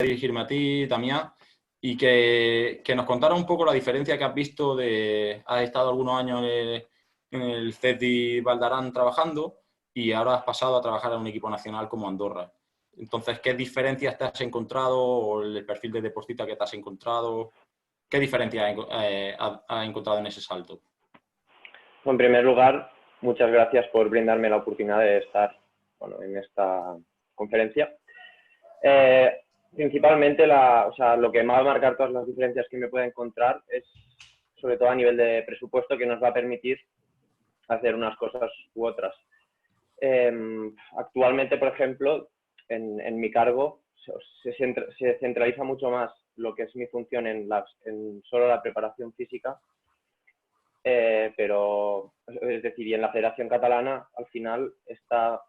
dirigirme a ti, Damián, y que nos contara un poco la diferencia que has visto has estado algunos años en el CEDI Valdarán trabajando y ahora has pasado a trabajar en un equipo nacional como Andorra. Entonces, ¿qué diferencias te has encontrado o el perfil de deportista que te has encontrado? ¿Qué diferencias has encontrado en ese salto? En primer lugar, muchas gracias por brindarme la oportunidad de estar en esta conferencia. Principalmente, lo que me va a marcar todas las diferencias que me pueda encontrar es, sobre todo a nivel de presupuesto, que nos va a permitir hacer unas cosas u otras. Actualmente, por ejemplo, en mi cargo se centraliza mucho más lo que es mi función en solo la preparación física, pero, es decir, y en la Federación Catalana, al final, esta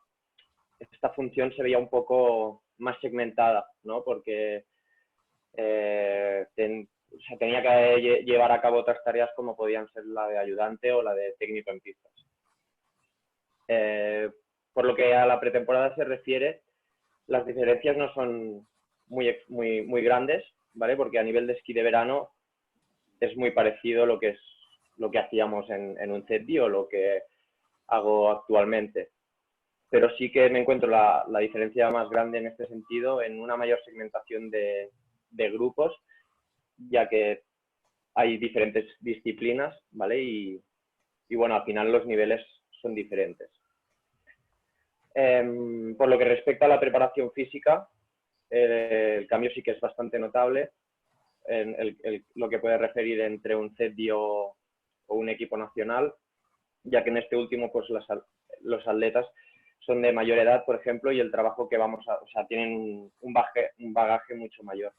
función se veía un poco más segmentada, ¿no? Porque tenía que llevar a cabo otras tareas como podían ser la de ayudante o la de técnico en pistas. Por lo que a la pretemporada se refiere, las diferencias no son muy grandes, ¿vale? Porque a nivel de esquí de verano es muy parecido lo que hacíamos en un CEDI o lo que hago actualmente. Pero sí que me encuentro la diferencia más grande en este sentido en una mayor segmentación de grupos, ya que hay diferentes disciplinas, ¿vale? Y bueno, al final los niveles son diferentes. Por lo que respecta a la preparación física, el cambio sí que es bastante notable en lo que puede referir entre un CEDI o un equipo nacional, ya que en este último pues los atletas son de mayor edad, por ejemplo, y el trabajo que tienen un bagaje mucho mayor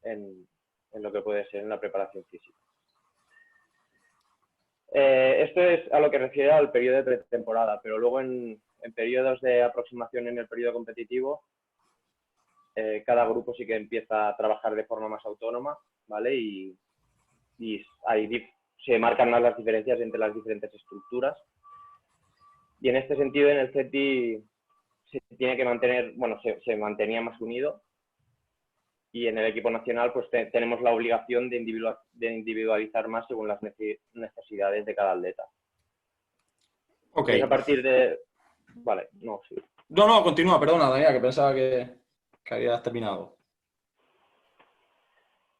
en lo que puede ser en la preparación física. Esto es a lo que refiere al periodo de pretemporada, pero luego en periodos de aproximación en el periodo competitivo, cada grupo sí que empieza a trabajar de forma más autónoma, ¿vale? Y ahí se marcan más las diferencias entre las diferentes estructuras. Y en este sentido, en el CETI se tiene que mantener, se mantenía más unido, y en el equipo nacional pues tenemos la obligación de individualizar más según las necesidades de cada atleta. Ok. Es a partir de... Vale, no, sí. No, continúa, perdona, Daniel, que pensaba que habías terminado.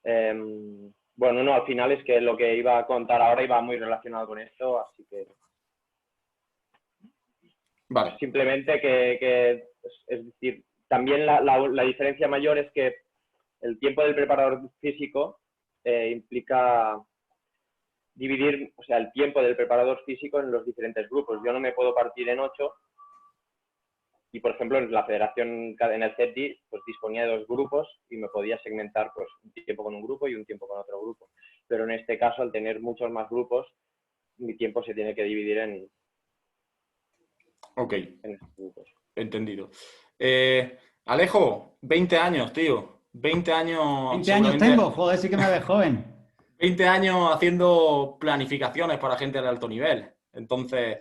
Bueno, no, al final es que lo que iba a contar ahora iba muy relacionado con esto, así que... Vale. Simplemente que es decir, también la diferencia mayor es que el tiempo del preparador físico implica dividir, el tiempo del preparador físico en los diferentes grupos. Yo no me puedo partir en 8 y, por ejemplo, en la federación, en el CEDI, pues disponía de 2 grupos y me podía segmentar pues un tiempo con un grupo y un tiempo con otro grupo. Pero en este caso, al tener muchos más grupos, mi tiempo se tiene que dividir en estos grupos. Entendido. Alejo, 20 años, tío. 20 años... 20 años tengo, joder, sí que me ves joven. 20 años haciendo planificaciones para gente de alto nivel. Entonces,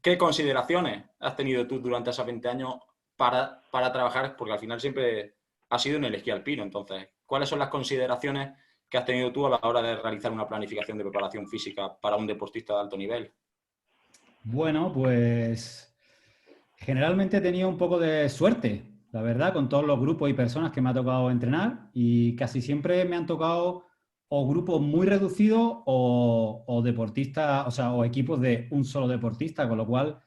¿qué consideraciones has tenido tú durante esos 20 años para trabajar? Porque al final siempre has sido en el esquí alpino. Entonces, ¿cuáles son las consideraciones que has tenido tú a la hora de realizar una planificación de preparación física para un deportista de alto nivel? Bueno, pues generalmente he tenido un poco de suerte, la verdad, con todos los grupos y personas que me ha tocado entrenar, y casi siempre me han tocado o grupos muy reducidos o deportistas, o equipos de un solo deportista, con lo cual,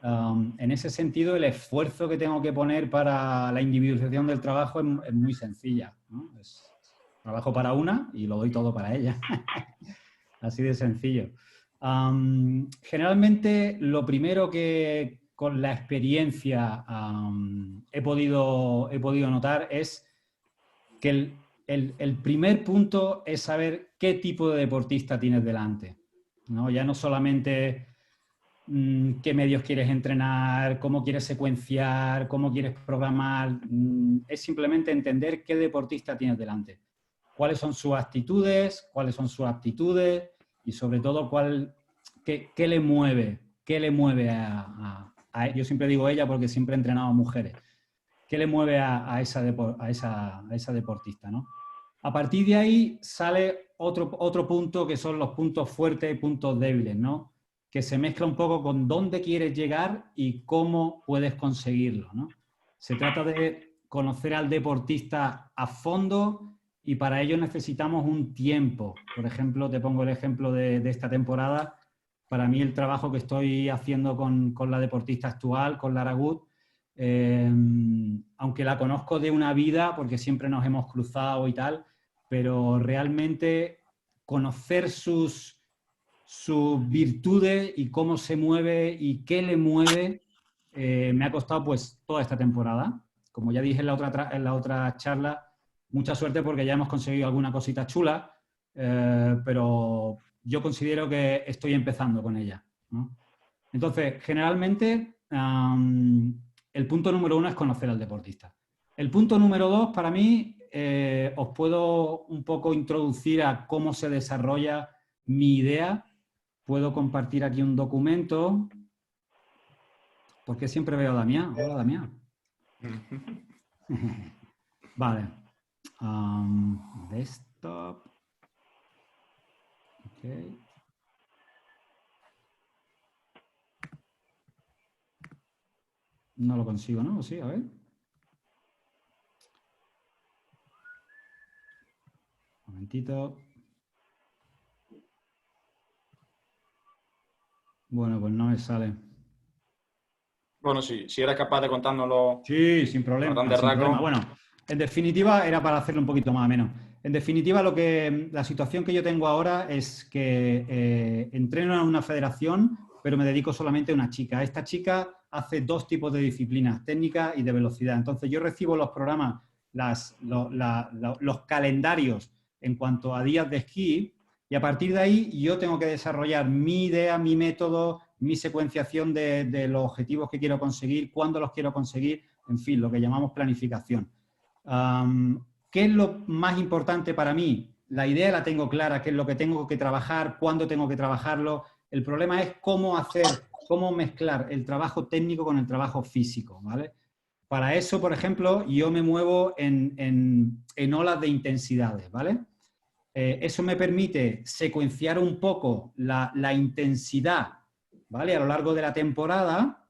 en ese sentido, el esfuerzo que tengo que poner para la individualización del trabajo es muy sencilla, ¿no? Trabajo para una y lo doy todo para ella. Así de sencillo. Generalmente, lo primero que con la experiencia he podido notar es que el primer punto es saber qué tipo de deportista tienes delante, ¿no? Ya no solamente qué medios quieres entrenar, cómo quieres secuenciar, cómo quieres programar, es simplemente entender qué deportista tienes delante, cuáles son sus actitudes, cuáles son sus aptitudes y sobre todo qué le mueve, yo siempre digo ella porque siempre he entrenado a mujeres. qué le mueve a esa deportista, ¿no? A partir de ahí sale otro punto que son los puntos fuertes y puntos débiles, ¿no? Que se mezcla un poco con dónde quieres llegar y cómo puedes conseguirlo, ¿no? Se trata de conocer al deportista a fondo y para ello necesitamos un tiempo. Por ejemplo, te pongo el ejemplo de esta temporada. Para mí el trabajo que estoy haciendo con la deportista actual, con Lara Gut, aunque la conozco de una vida, porque siempre nos hemos cruzado y tal, pero realmente conocer sus virtudes y cómo se mueve y qué le mueve, me ha costado pues toda esta temporada. Como ya dije en la otra charla, mucha suerte porque ya hemos conseguido alguna cosita chula, pero yo considero que estoy empezando con ella, ¿no? Entonces, generalmente, el punto número 1 es conocer al deportista. El punto número 2, para mí, os puedo un poco introducir a cómo se desarrolla mi idea. Puedo compartir aquí un documento, porque siempre veo a Damián. Hola, Damián. Vale. Desktop. Ok. No lo consigo, ¿no? Sí, a ver. Un momentito. Bueno, pues no me sale. Bueno, sí, si eres capaz de contárnoslo Sí, sin a problema, grandes sin problema. rasgos. Bueno, en definitiva, era para hacerlo un poquito más ameno. En definitiva, la situación que yo tengo ahora es que entreno en una federación, pero me dedico solamente a una chica. Esta chica hace 2 tipos de disciplinas, técnica y de velocidad. Entonces, yo recibo los programas, los calendarios en cuanto a días de esquí, y a partir de ahí yo tengo que desarrollar mi idea, mi método, mi secuenciación de los objetivos que quiero conseguir, cuándo los quiero conseguir, en fin, lo que llamamos planificación. ¿Qué es lo más importante para mí? La idea la tengo clara, qué es lo que tengo que trabajar, cuándo tengo que trabajarlo. El problema es cómo mezclar el trabajo técnico con el trabajo físico, ¿vale? Para eso, por ejemplo, yo me muevo en olas de intensidades, ¿vale? Eso me permite secuenciar un poco la intensidad, ¿vale? A lo largo de la temporada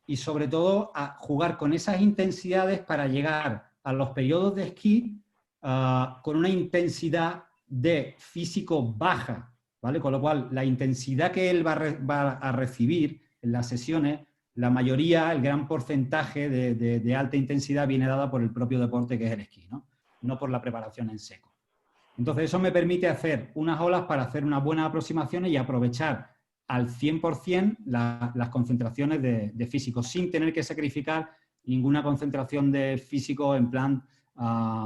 y sobre todo a jugar con esas intensidades para llegar a los periodos de esquí con una intensidad de físico baja, ¿vale? Con lo cual, la intensidad que él va a recibir en las sesiones, la mayoría, el gran porcentaje de alta intensidad viene dada por el propio deporte que es el esquí, ¿no? No por la preparación en seco. Entonces, eso me permite hacer unas olas para hacer unas buenas aproximaciones y aprovechar al 100% las concentraciones de físico, sin tener que sacrificar ninguna concentración de físico en plan,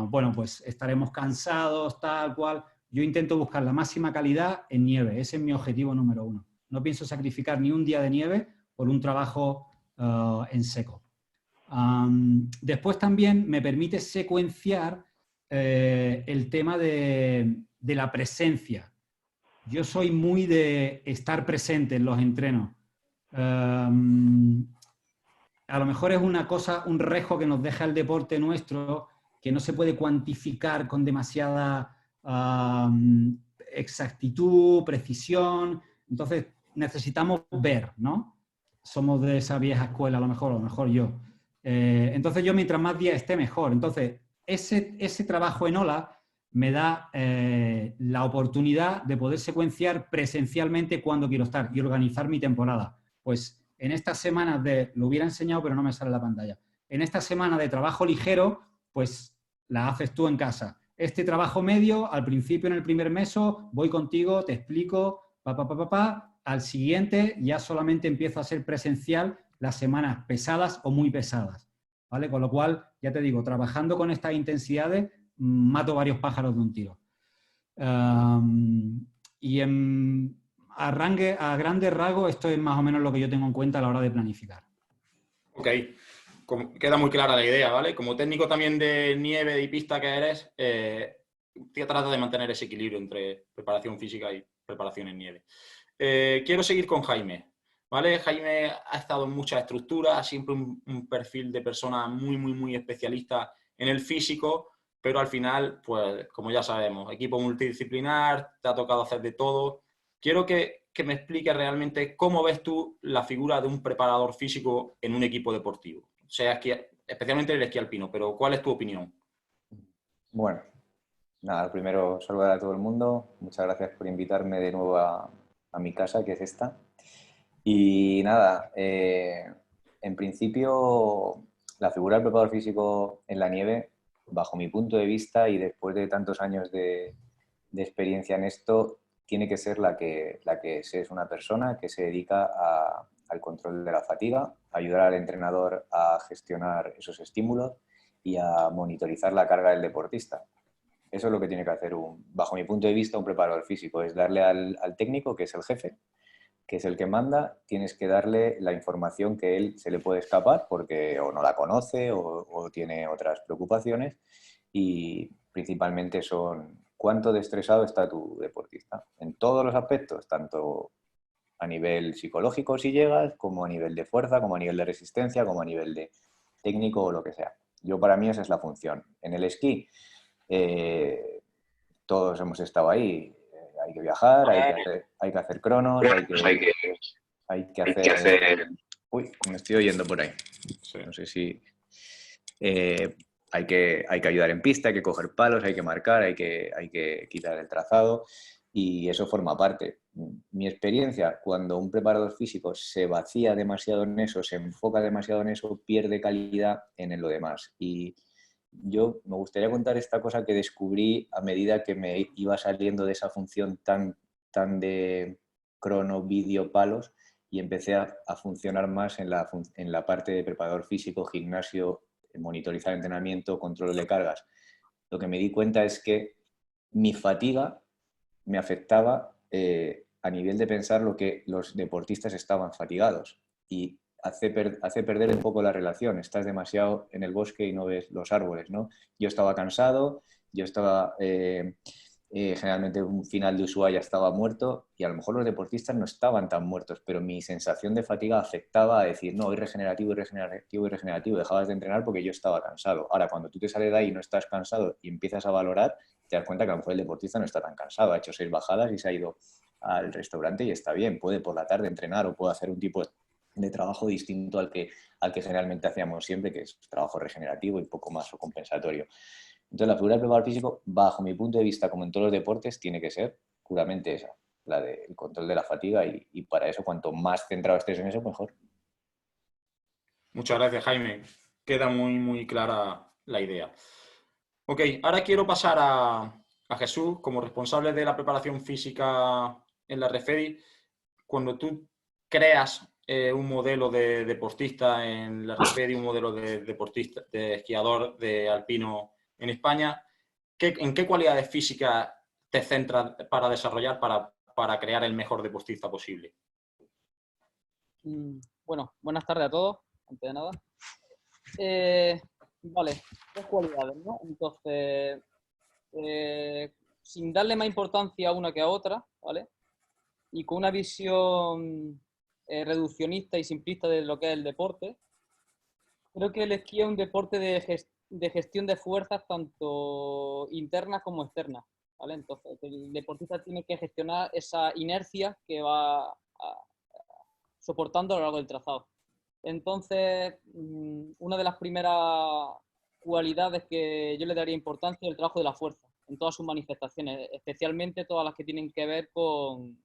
bueno, pues estaremos cansados, tal cual. Yo intento buscar la máxima calidad en nieve, ese es mi objetivo número 1. No pienso sacrificar ni un día de nieve por un trabajo en seco. Después también me permite secuenciar el tema de la presencia. Yo soy muy de estar presente en los entrenos. A lo mejor es una cosa, un rejo que nos deja el deporte nuestro, que no se puede cuantificar con demasiada exactitud, precisión. Entonces necesitamos ver, ¿no? Somos de esa vieja escuela, a lo mejor yo. Entonces yo mientras más días esté, mejor. Entonces ese trabajo en ola me da la oportunidad de poder secuenciar presencialmente cuándo quiero estar y organizar mi temporada. Pues en estas semanas lo hubiera enseñado, pero no me sale la pantalla. En esta semana de trabajo ligero, pues la haces tú en casa. Este trabajo medio, al principio en el primer meso, voy contigo, te explico, al siguiente ya solamente empiezo a ser presencial las semanas pesadas o muy pesadas, ¿vale? Con lo cual, ya te digo, trabajando con estas intensidades, mato varios pájaros de un tiro. Y a grandes rasgos, esto es más o menos lo que yo tengo en cuenta a la hora de planificar. Ok, queda muy clara la idea, ¿vale? Como técnico también de nieve y pista que eres, trata de mantener ese equilibrio entre preparación física y preparación en nieve. Quiero seguir con Jaime. ¿vale? Jaime ha estado en muchas estructuras, siempre un perfil de persona muy especialista en el físico, pero al final, pues como ya sabemos, equipo multidisciplinar, te ha tocado hacer de todo. Quiero que me expliques realmente cómo ves tú la figura de un preparador físico en un equipo deportivo, sea esquí, especialmente el esquí alpino, pero ¿cuál es tu opinión? Bueno, nada, primero saludar a todo el mundo. Muchas gracias por invitarme de nuevo a mi casa, que es esta. Y nada, en principio la figura del preparador físico en la nieve, bajo mi punto de vista y después de tantos años de experiencia en esto, tiene que ser la que es una persona que se dedica al control de la fatiga, ayudar al entrenador a gestionar esos estímulos y a monitorizar la carga del deportista. Eso es lo que tiene que hacer, bajo mi punto de vista, un preparador físico, es darle al técnico, que es el jefe, que es el que manda, tienes que darle la información que él se le puede escapar porque o no la conoce o tiene otras preocupaciones, y principalmente son cuánto de estresado está tu deportista en todos los aspectos, tanto a nivel psicológico si llegas, como a nivel de fuerza, como a nivel de resistencia, como a nivel de técnico o lo que sea. Yo, para mí, esa es la función. En el esquí, todos hemos estado ahí. Hay que viajar, hay que hacer cronos, hay que hacer... Uy, me estoy oyendo por ahí. Sí. No sé si... hay que ayudar en pista, hay que coger palos, hay que marcar, hay que quitar el trazado, y eso forma parte. Mi experiencia, cuando un preparador físico se vacía demasiado en eso, se enfoca demasiado en eso, pierde calidad en lo demás. Y yo me gustaría contar esta cosa que descubrí a medida que me iba saliendo de esa función tan de crono, vídeo, palos, y empecé a funcionar más en la parte de preparador físico, gimnasio, monitorizar entrenamiento, control de cargas. Lo que me di cuenta es que mi fatiga me afectaba a nivel de pensar lo que los deportistas estaban fatigados, y hace perder un poco la relación. Estás demasiado en el bosque y no ves los árboles, ¿no? Yo estaba cansado, yo estaba... generalmente un final de Ushuaia estaba muerto, y a lo mejor los deportistas no estaban tan muertos, pero mi sensación de fatiga afectaba a decir, no, hoy regenerativo, dejabas de entrenar porque yo estaba cansado. Ahora, cuando tú te sales de ahí y no estás cansado y empiezas a valorar, te das cuenta que a lo mejor el deportista no está tan cansado, ha hecho 6 bajadas y se ha ido al restaurante y está bien, puede por la tarde entrenar o puede hacer un tipo de trabajo distinto al que generalmente hacíamos siempre, que es trabajo regenerativo y poco más o compensatorio. Entonces, la figura del preparador físico, bajo mi punto de vista, como en todos los deportes, tiene que ser puramente esa, la del control de la fatiga, y para eso, cuanto más centrado estés en eso, mejor. Muchas gracias, Jaime. Queda muy clara la idea. Ok, ahora quiero pasar a Jesús como responsable de la preparación física en la Refedi. Cuando tú creas un modelo de deportista en la Refedi, un modelo de deportista, de esquiador, de alpino en España, ¿en qué cualidades físicas te centras para desarrollar, para crear el mejor deportista posible? Bueno, buenas tardes a todos, antes de nada. Vale, 3 cualidades, ¿no? Entonces, sin darle más importancia a una que a otra, ¿vale? Y con una visión reduccionista y simplista de lo que es el deporte, creo que el esquí es un deporte de gestión de fuerzas tanto internas como externas, ¿vale? Entonces, el deportista tiene que gestionar esa inercia que va soportando a lo largo del trazado. Entonces, una de las primeras cualidades que yo le daría importancia es el trabajo de la fuerza, en todas sus manifestaciones, especialmente todas las que tienen que ver con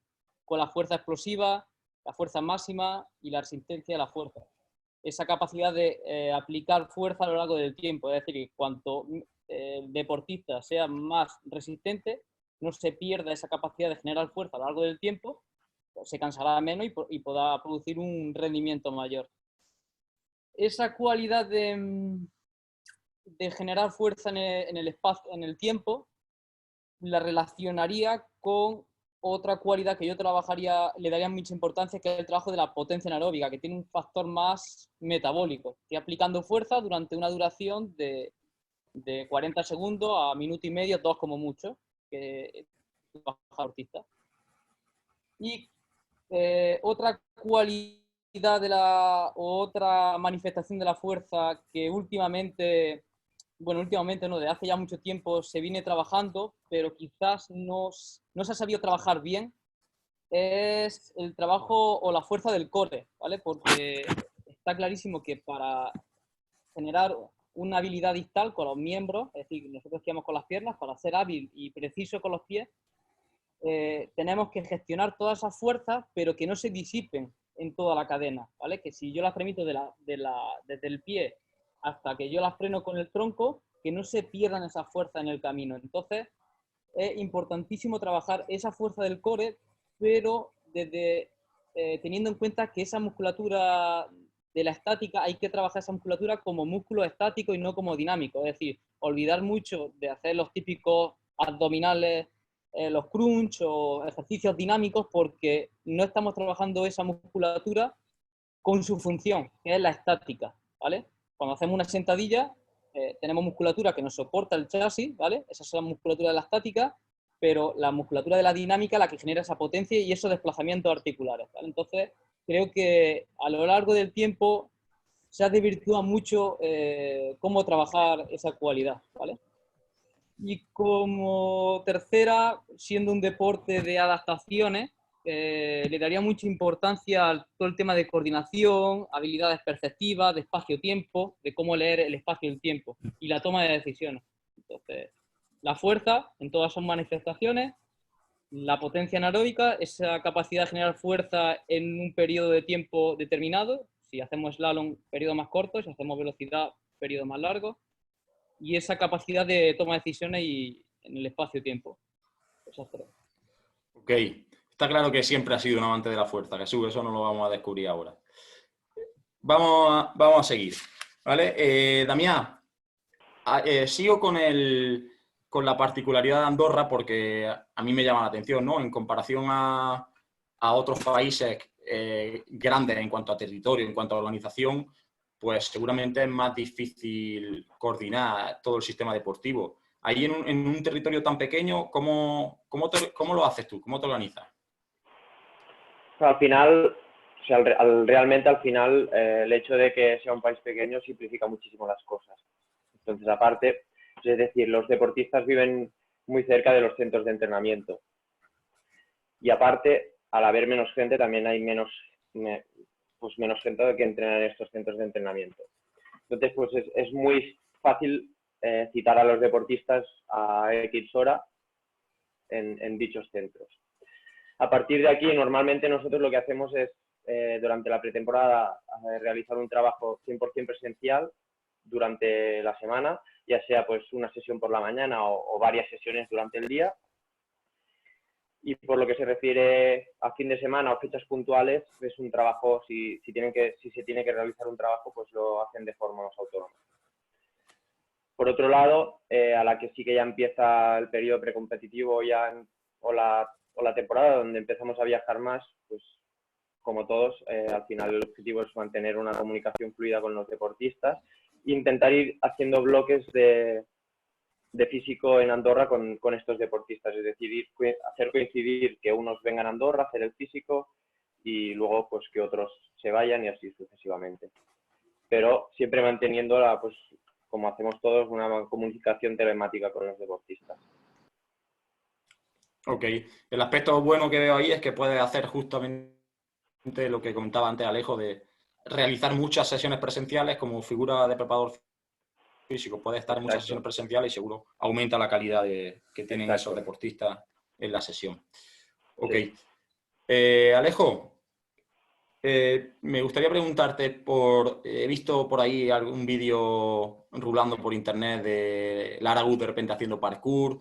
la fuerza explosiva, la fuerza máxima y la resistencia de la fuerza. Esa capacidad de aplicar fuerza a lo largo del tiempo, es decir, cuanto el deportista sea más resistente, no se pierda esa capacidad de generar fuerza a lo largo del tiempo, se cansará menos y podrá producir un rendimiento mayor. Esa cualidad de generar fuerza en el espacio, en el tiempo, la relacionaría con otra cualidad que yo le daría mucha importancia, que es el trabajo de la potencia anaeróbica, que tiene un factor más metabólico, que aplicando fuerza durante una duración de 40 segundos a minuto y medio, 2 como mucho, que deportista. Y Otra cualidad o otra manifestación de la fuerza que últimamente no, desde hace ya mucho tiempo se viene trabajando, pero quizás no se ha sabido trabajar bien, es el trabajo o la fuerza del core, ¿vale? Porque está clarísimo que para generar una habilidad distal con los miembros, es decir, nosotros decíamos con las piernas, para ser hábil y preciso con los pies, tenemos que gestionar todas esas fuerzas, pero que no se disipen en toda la cadena, ¿vale? Que si yo las permito desde el pie hasta que yo las freno con el tronco, que no se pierdan esas fuerzas en el camino. Entonces, es importantísimo trabajar esa fuerza del core, pero teniendo en cuenta que esa musculatura de la estática, hay que trabajar esa musculatura como músculo estático y no como dinámico. Es decir, olvidar mucho de hacer los típicos abdominales, los crunch o ejercicios dinámicos, porque no estamos trabajando esa musculatura con su función, que es la estática, ¿vale? Cuando hacemos una sentadilla, tenemos musculatura que nos soporta el chasis, ¿vale? Esa es la musculatura de la estática, pero la musculatura de la dinámica la que genera esa potencia y esos desplazamientos articulares, ¿vale? Entonces, creo que a lo largo del tiempo se ha desvirtuado mucho cómo trabajar esa cualidad, ¿vale? Y como tercera, siendo un deporte de adaptaciones, le daría mucha importancia a todo el tema de coordinación, habilidades perceptivas, de espacio-tiempo, de cómo leer el espacio y el tiempo, y la toma de decisiones. Entonces, la fuerza en todas sus manifestaciones, la potencia anaeróbica, esa capacidad de generar fuerza en un periodo de tiempo determinado, si hacemos slalom, periodo más corto, si hacemos velocidad, periodo más largo, y esa capacidad de toma de decisiones y en el espacio-tiempo. Esas tres. Ok, está claro que siempre has sido un amante de la fuerza, Jesús, eso no lo vamos a descubrir ahora. Vamos a seguir, ¿vale? Damián, sigo con la particularidad de Andorra porque a mí me llama la atención, ¿no? En comparación a otros países grandes en cuanto a territorio, en cuanto a organización, pues seguramente es más difícil coordinar todo el sistema deportivo. Ahí en un territorio tan pequeño, ¿cómo lo haces tú? ¿Cómo te organizas? Al final, o sea, realmente al final el hecho de que sea un país pequeño simplifica muchísimo las cosas. Entonces, aparte, es decir, los deportistas viven muy cerca de los centros de entrenamiento. Y aparte, al haber menos gente, también hay menos gente que entrena en estos centros de entrenamiento. Entonces, pues es muy fácil citar a los deportistas a X hora en dichos centros. A partir de aquí, normalmente nosotros lo que hacemos es, durante la pretemporada, realizar un trabajo 100% presencial durante la semana, ya sea pues una sesión por la mañana o varias sesiones durante el día. Y por lo que se refiere a fin de semana o fechas puntuales, es un trabajo, si se tiene que realizar un trabajo, pues lo hacen de forma más autónoma. Por otro lado, a la que sí que ya empieza el periodo precompetitivo o la temporada donde empezamos a viajar más, pues como todos, al final el objetivo es mantener una comunicación fluida con los deportistas e intentar ir haciendo bloques de físico en Andorra con estos deportistas, es decir, hacer coincidir que unos vengan a Andorra a hacer el físico y luego pues que otros se vayan y así sucesivamente. Pero siempre manteniendo, pues como hacemos todos, una comunicación telemática con los deportistas. Ok, el aspecto bueno que veo ahí es que puedes hacer justamente lo que comentaba antes Alejo, de realizar muchas sesiones presenciales como figura de preparador físico. Puedes estar en muchas sesiones presenciales y seguro aumenta la calidad que tienen esos deportistas en la sesión. Ok. Sí. Alejo, me gustaría preguntarte he visto por ahí algún vídeo rulando por internet de Lara Gut de repente haciendo parkour,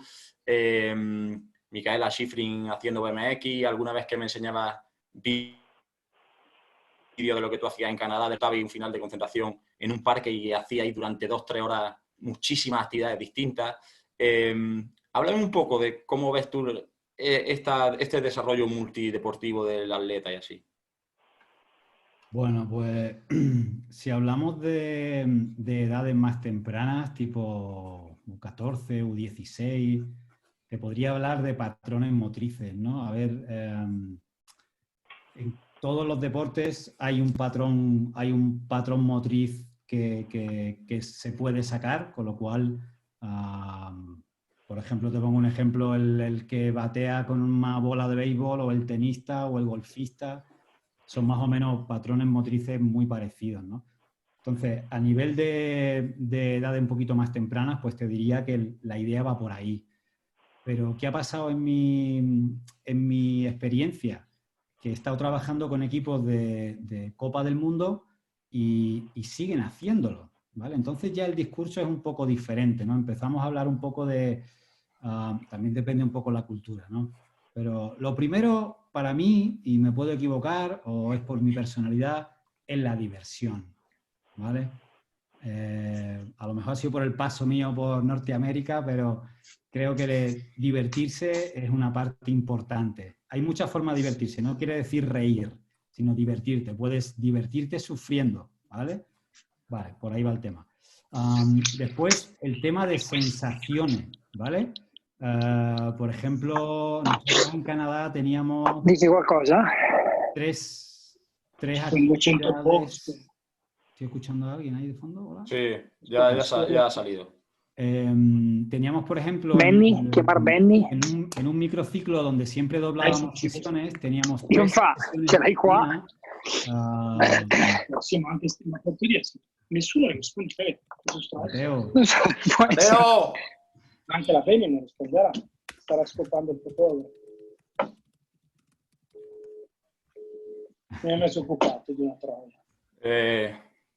Micaela Schifrin haciendo BMX, alguna vez que me enseñabas vídeo de lo que tú hacías en Canadá, de un final de concentración en un parque y hacías ahí durante 2-3 horas muchísimas actividades distintas. Háblame un poco de cómo ves tú este desarrollo multideportivo del atleta y así. Bueno, pues si hablamos de edades más tempranas, tipo U14, U16, te podría hablar de patrones motrices, ¿no? A ver, en todos los deportes hay un patrón motriz que se puede sacar, con lo cual, por ejemplo, te pongo un ejemplo, el que batea con una bola de béisbol, o el tenista o el golfista, son más o menos patrones motrices muy parecidos, ¿no? Entonces, a nivel de edades un poquito más tempranas, pues te diría que la idea va por ahí. Pero, ¿qué ha pasado en mi experiencia? Que he estado trabajando con equipos de Copa del Mundo y siguen haciéndolo, ¿vale? Entonces ya el discurso es un poco diferente, ¿no? Empezamos a hablar un poco también depende un poco la cultura, ¿no? Pero lo primero para mí, y me puedo equivocar o es por mi personalidad, es la diversión, ¿vale? A lo mejor ha sido por el paso mío por Norteamérica, pero creo que divertirse es una parte importante. Hay muchas formas de divertirse, no quiere decir reír, sino divertirte. Puedes divertirte sufriendo, ¿vale? Vale, por ahí va el tema. Después, el tema de sensaciones, ¿vale? Por ejemplo, nosotros en Canadá teníamos Dici qualcosa? tres Quando c'entro posto. actividades. ¿Estoy escuchando a alguien ahí de fondo? ¿Hola? Sí, ya ha salido. Teníamos, por ejemplo, Benny, chiamar Benny. en un microciclo donde siempre doblábamos sesiones, teníamos Non tres fa, sesiones ce de l'hai qua? cocina. No, sì, ma anche ma porteria sì. Nessuno risponde, giusto? Mateo, Non so, può essere. ¡Mateo! Anche la Bene non risponderà, starà scopando il petrolio. Mi ha messo occupato di una troia.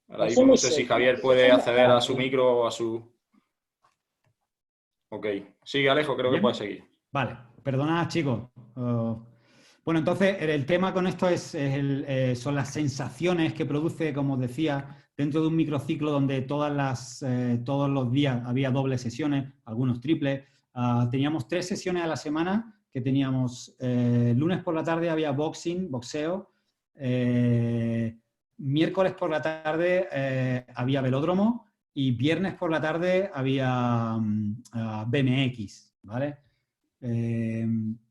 Ahora mismo no sé si Javier puede acceder a su micro o a su... Ok. Sigue, Alejo, creo que ¿Bien? puedes seguir. vale, perdonad, chicos. Bueno, entonces el tema con esto son las sensaciones que produce, como os decía, dentro de un microciclo donde todos los días había dobles sesiones, algunos triples. Teníamos 3 sesiones a la semana, que teníamos lunes por la tarde había boxeo, miércoles por la tarde había velódromo y viernes por la tarde había BMX, ¿vale?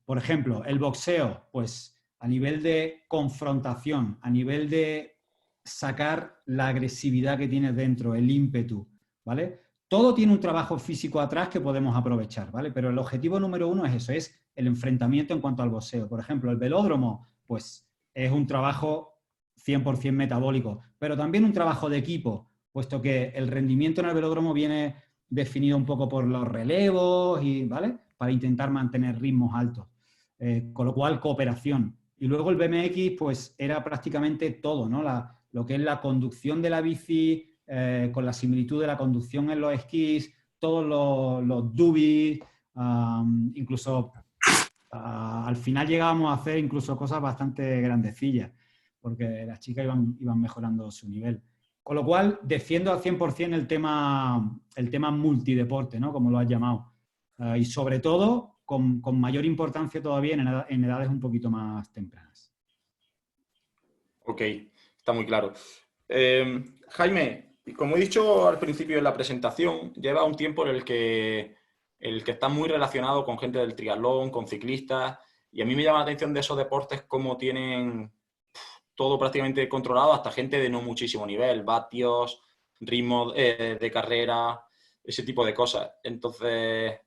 Por ejemplo, el boxeo, pues a nivel de confrontación, a nivel de sacar la agresividad que tienes dentro, el ímpetu, ¿vale? Todo tiene un trabajo físico atrás que podemos aprovechar, ¿vale? Pero el objetivo número 1 es eso, es el enfrentamiento en cuanto al boxeo. Por ejemplo, el velódromo, pues es un trabajo 100% metabólico, pero también un trabajo de equipo, puesto que el rendimiento en el velódromo viene definido un poco por los relevos, ¿vale? Para intentar mantener ritmos altos. Con lo cual, cooperación. Y luego el BMX, pues era prácticamente todo, ¿no? Lo que es la conducción de la bici, con la similitud de la conducción en los esquís, todos los dubis, incluso al final llegábamos a hacer incluso cosas bastante grandecillas, porque las chicas iban mejorando su nivel. Con lo cual, defiendo al 100% el tema multideporte, ¿no? Como lo has llamado. Y sobre todo, con mayor importancia todavía en edades un poquito más tempranas. Ok, está muy claro. Jaime, como he dicho al principio de la presentación, lleva un tiempo en el que está muy relacionado con gente del triatlón, con ciclistas, y a mí me llama la atención de esos deportes cómo tienen todo prácticamente controlado, hasta gente de no muchísimo nivel, vatios, ritmo de carrera, ese tipo de cosas. Entonces,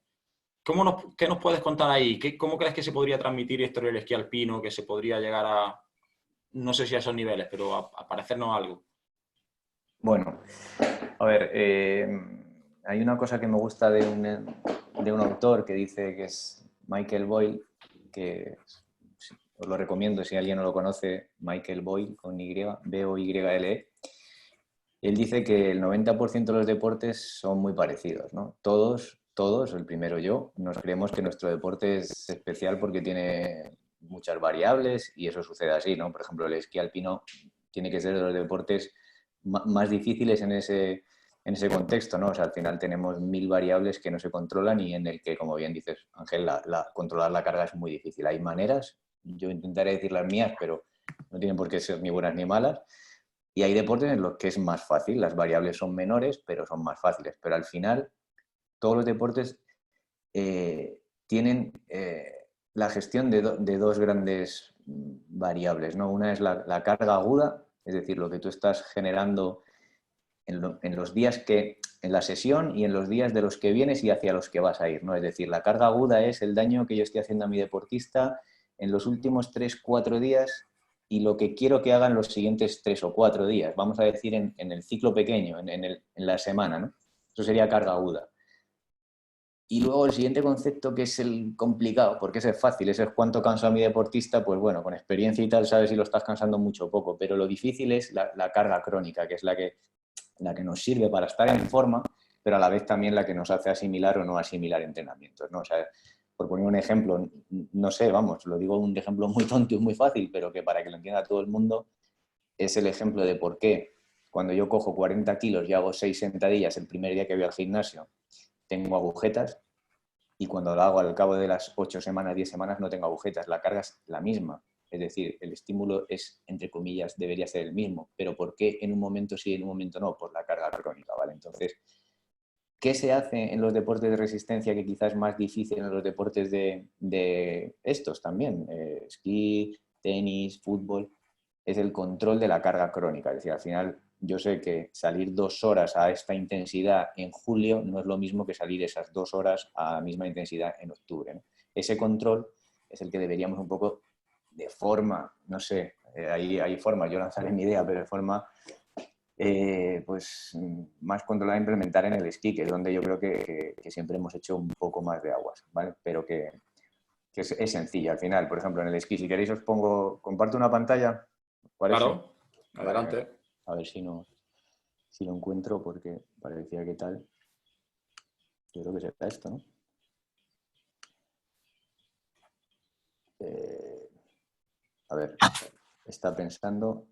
¿qué nos puedes contar ahí? ¿Cómo crees que se podría transmitir esto del esquí alpino, que se podría llegar a, no sé si a esos niveles, pero a parecernos algo? Bueno, a ver, hay una cosa que me gusta de un autor que dice que es Michael Boyle, que os lo recomiendo si alguien no lo conoce, Michael Boyle, con Y, B-O-Y-L-E. Él dice que el 90% de los deportes son muy parecidos, ¿no? Todos, el primero yo, nos creemos que nuestro deporte es especial porque tiene muchas variables y eso sucede así, ¿no? Por ejemplo, el esquí alpino tiene que ser de los deportes más difíciles en ese contexto, ¿no? O sea, al final tenemos 1000 variables que no se controlan y en el que, como bien dices, Ángel, controlar la carga es muy difícil. Hay maneras, yo intentaré decir las mías, pero no tienen por qué ser ni buenas ni malas. Y hay deportes en los que es más fácil, las variables son menores, pero son más fáciles. Pero al final, todos los deportes tienen la gestión de dos grandes variables, ¿no? Una es la carga aguda, es decir, lo que tú estás generando en los días en la sesión y en los días de los que vienes y hacia los que vas a ir, ¿no? Es decir, la carga aguda es el daño que yo estoy haciendo a mi deportista en los últimos 3-4 días y lo que quiero que hagan los siguientes 3 o 4 días, vamos a decir en el ciclo pequeño, en la semana, ¿no? Eso sería carga aguda. Y luego el siguiente concepto, que es el complicado, porque ese es fácil, ese es cuánto canso a mi deportista, pues bueno, con experiencia y tal sabes si lo estás cansando mucho o poco, pero lo difícil es la carga crónica, que es la que nos sirve para estar en forma, pero a la vez también la que nos hace asimilar o no asimilar entrenamientos, ¿no? O sea, por poner un ejemplo, no sé, vamos, lo digo un ejemplo muy tonto y muy fácil, pero que para que lo entienda todo el mundo, es el ejemplo de por qué cuando yo cojo 40 kilos y hago 6 sentadillas el primer día que voy al gimnasio, tengo agujetas, y cuando lo hago al cabo de las 8 semanas, 10 semanas, no tengo agujetas. La carga es la misma. Es decir, el estímulo es, entre comillas, debería ser el mismo. Pero ¿por qué en un momento sí y en un momento no? Por la carga crónica, ¿vale? Entonces, ¿qué se hace en los deportes de resistencia que quizás es más difícil en los deportes de estos también? Esquí, tenis, fútbol. Es el control de la carga crónica. Es decir, al final yo sé que salir 2 horas a esta intensidad en julio no es lo mismo que salir esas 2 horas a la misma intensidad en octubre, ¿no? Ese control es el que deberíamos un poco de forma, no sé, hay forma, yo lanzaré mi idea, pero de forma pues más controlada a implementar en el esquí, que es donde yo creo que siempre hemos hecho un poco más de aguas, ¿vale? Pero que es sencilla al final. Por ejemplo, en el esquí, si queréis os comparto una pantalla. ¿Parece? Claro, adelante. Vale. A ver si lo encuentro porque parecía que tal. Yo creo que será esto, ¿no? A ver, está pensando...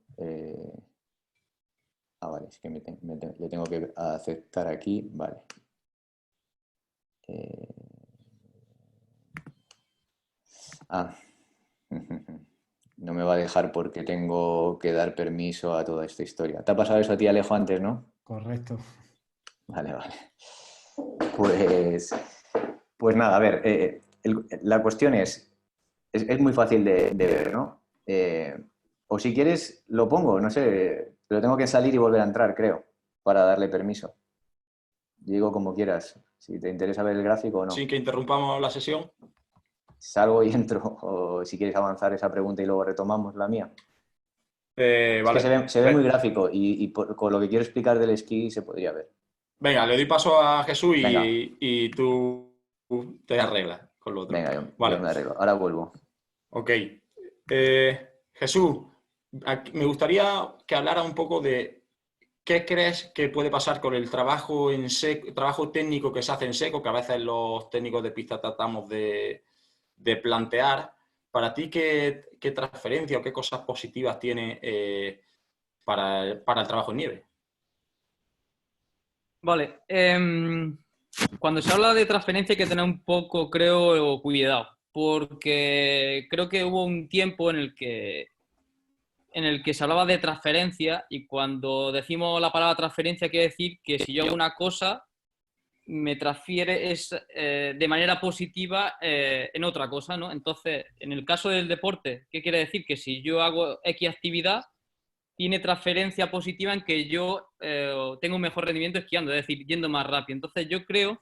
vale, es que le tengo que aceptar aquí. Vale. No me va a dejar porque tengo que dar permiso a toda esta historia. ¿Te ha pasado eso a ti, Alejo, antes, no? Correcto. Vale. Pues nada, a ver, la cuestión es muy fácil de ver, ¿no? O si quieres, lo pongo, no sé, pero tengo que salir y volver a entrar, creo, para darle permiso. Digo como quieras, si te interesa ver el gráfico o no. Sin que interrumpamos la sesión. Salgo y entro, o si quieres avanzar esa pregunta y luego retomamos la mía. Vale. Es que se ve muy gráfico y con lo que quiero explicar del esquí se podría ver. Venga, le doy paso a Jesús Venga. y tú te arreglas con lo otro. Venga, yo Vale. me arreglo. Ahora vuelvo. Ok. Jesús, me gustaría que hablara un poco de qué crees que puede pasar con el trabajo en seco, trabajo técnico que se hace en seco, que a veces los técnicos de pista tratamos de plantear. Para ti, ¿qué transferencia o qué cosas positivas tiene para el trabajo en nieve? Vale. Cuando se habla de transferencia hay que tener un poco, creo, cuidado, porque creo que hubo un tiempo en el que se hablaba de transferencia y cuando decimos la palabra transferencia quiere decir que si yo hago una cosa me transfiere de manera positiva en otra cosa, ¿no? Entonces, en el caso del deporte, ¿qué quiere decir? Que si yo hago X actividad, tiene transferencia positiva en que yo tengo un mejor rendimiento esquiando, es decir, yendo más rápido. Entonces, yo creo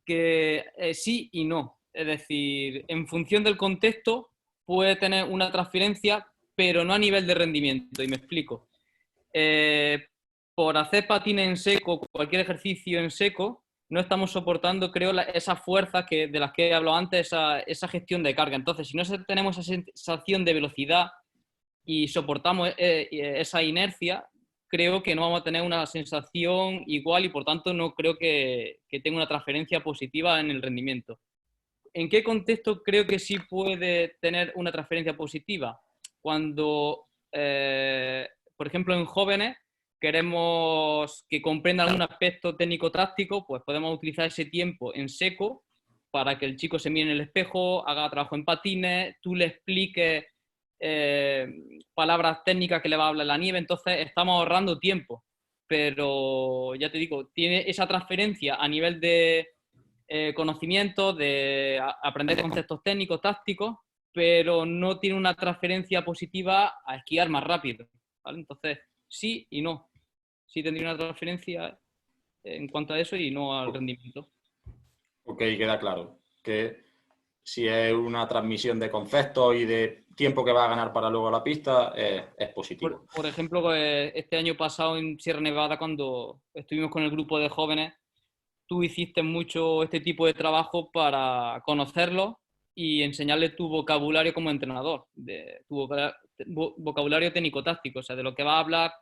que sí y no. Es decir, en función del contexto puede tener una transferencia, pero no a nivel de rendimiento. Y me explico. Por hacer patines en seco, cualquier ejercicio en seco, no estamos soportando, creo, esas fuerzas de las que he hablado antes, esa gestión de carga. Entonces, si no tenemos esa sensación de velocidad y soportamos esa inercia, creo que no vamos a tener una sensación igual y por tanto no creo que tenga una transferencia positiva en el rendimiento. ¿En qué contexto creo que sí puede tener una transferencia positiva? Cuando, por ejemplo, en jóvenes queremos que comprendan algún aspecto técnico-táctico, pues podemos utilizar ese tiempo en seco para que el chico se mire en el espejo, haga trabajo en patines, tú le expliques palabras técnicas que le va a hablar la nieve, entonces estamos ahorrando tiempo. Pero ya te digo, tiene esa transferencia a nivel de conocimiento, de aprender conceptos técnicos, tácticos, pero no tiene una transferencia positiva a esquiar más rápido, ¿vale? Entonces, sí y no. Sí tendría una transferencia en cuanto a eso y no al rendimiento. Ok, queda claro que si es una transmisión de conceptos y de tiempo que va a ganar para luego la pista, es positivo. Por ejemplo, pues, este año pasado en Sierra Nevada, cuando estuvimos con el grupo de jóvenes, tú hiciste mucho este tipo de trabajo para conocerlos y enseñarles tu vocabulario como entrenador, tu vocabulario técnico-táctico, o sea, de lo que vas a hablar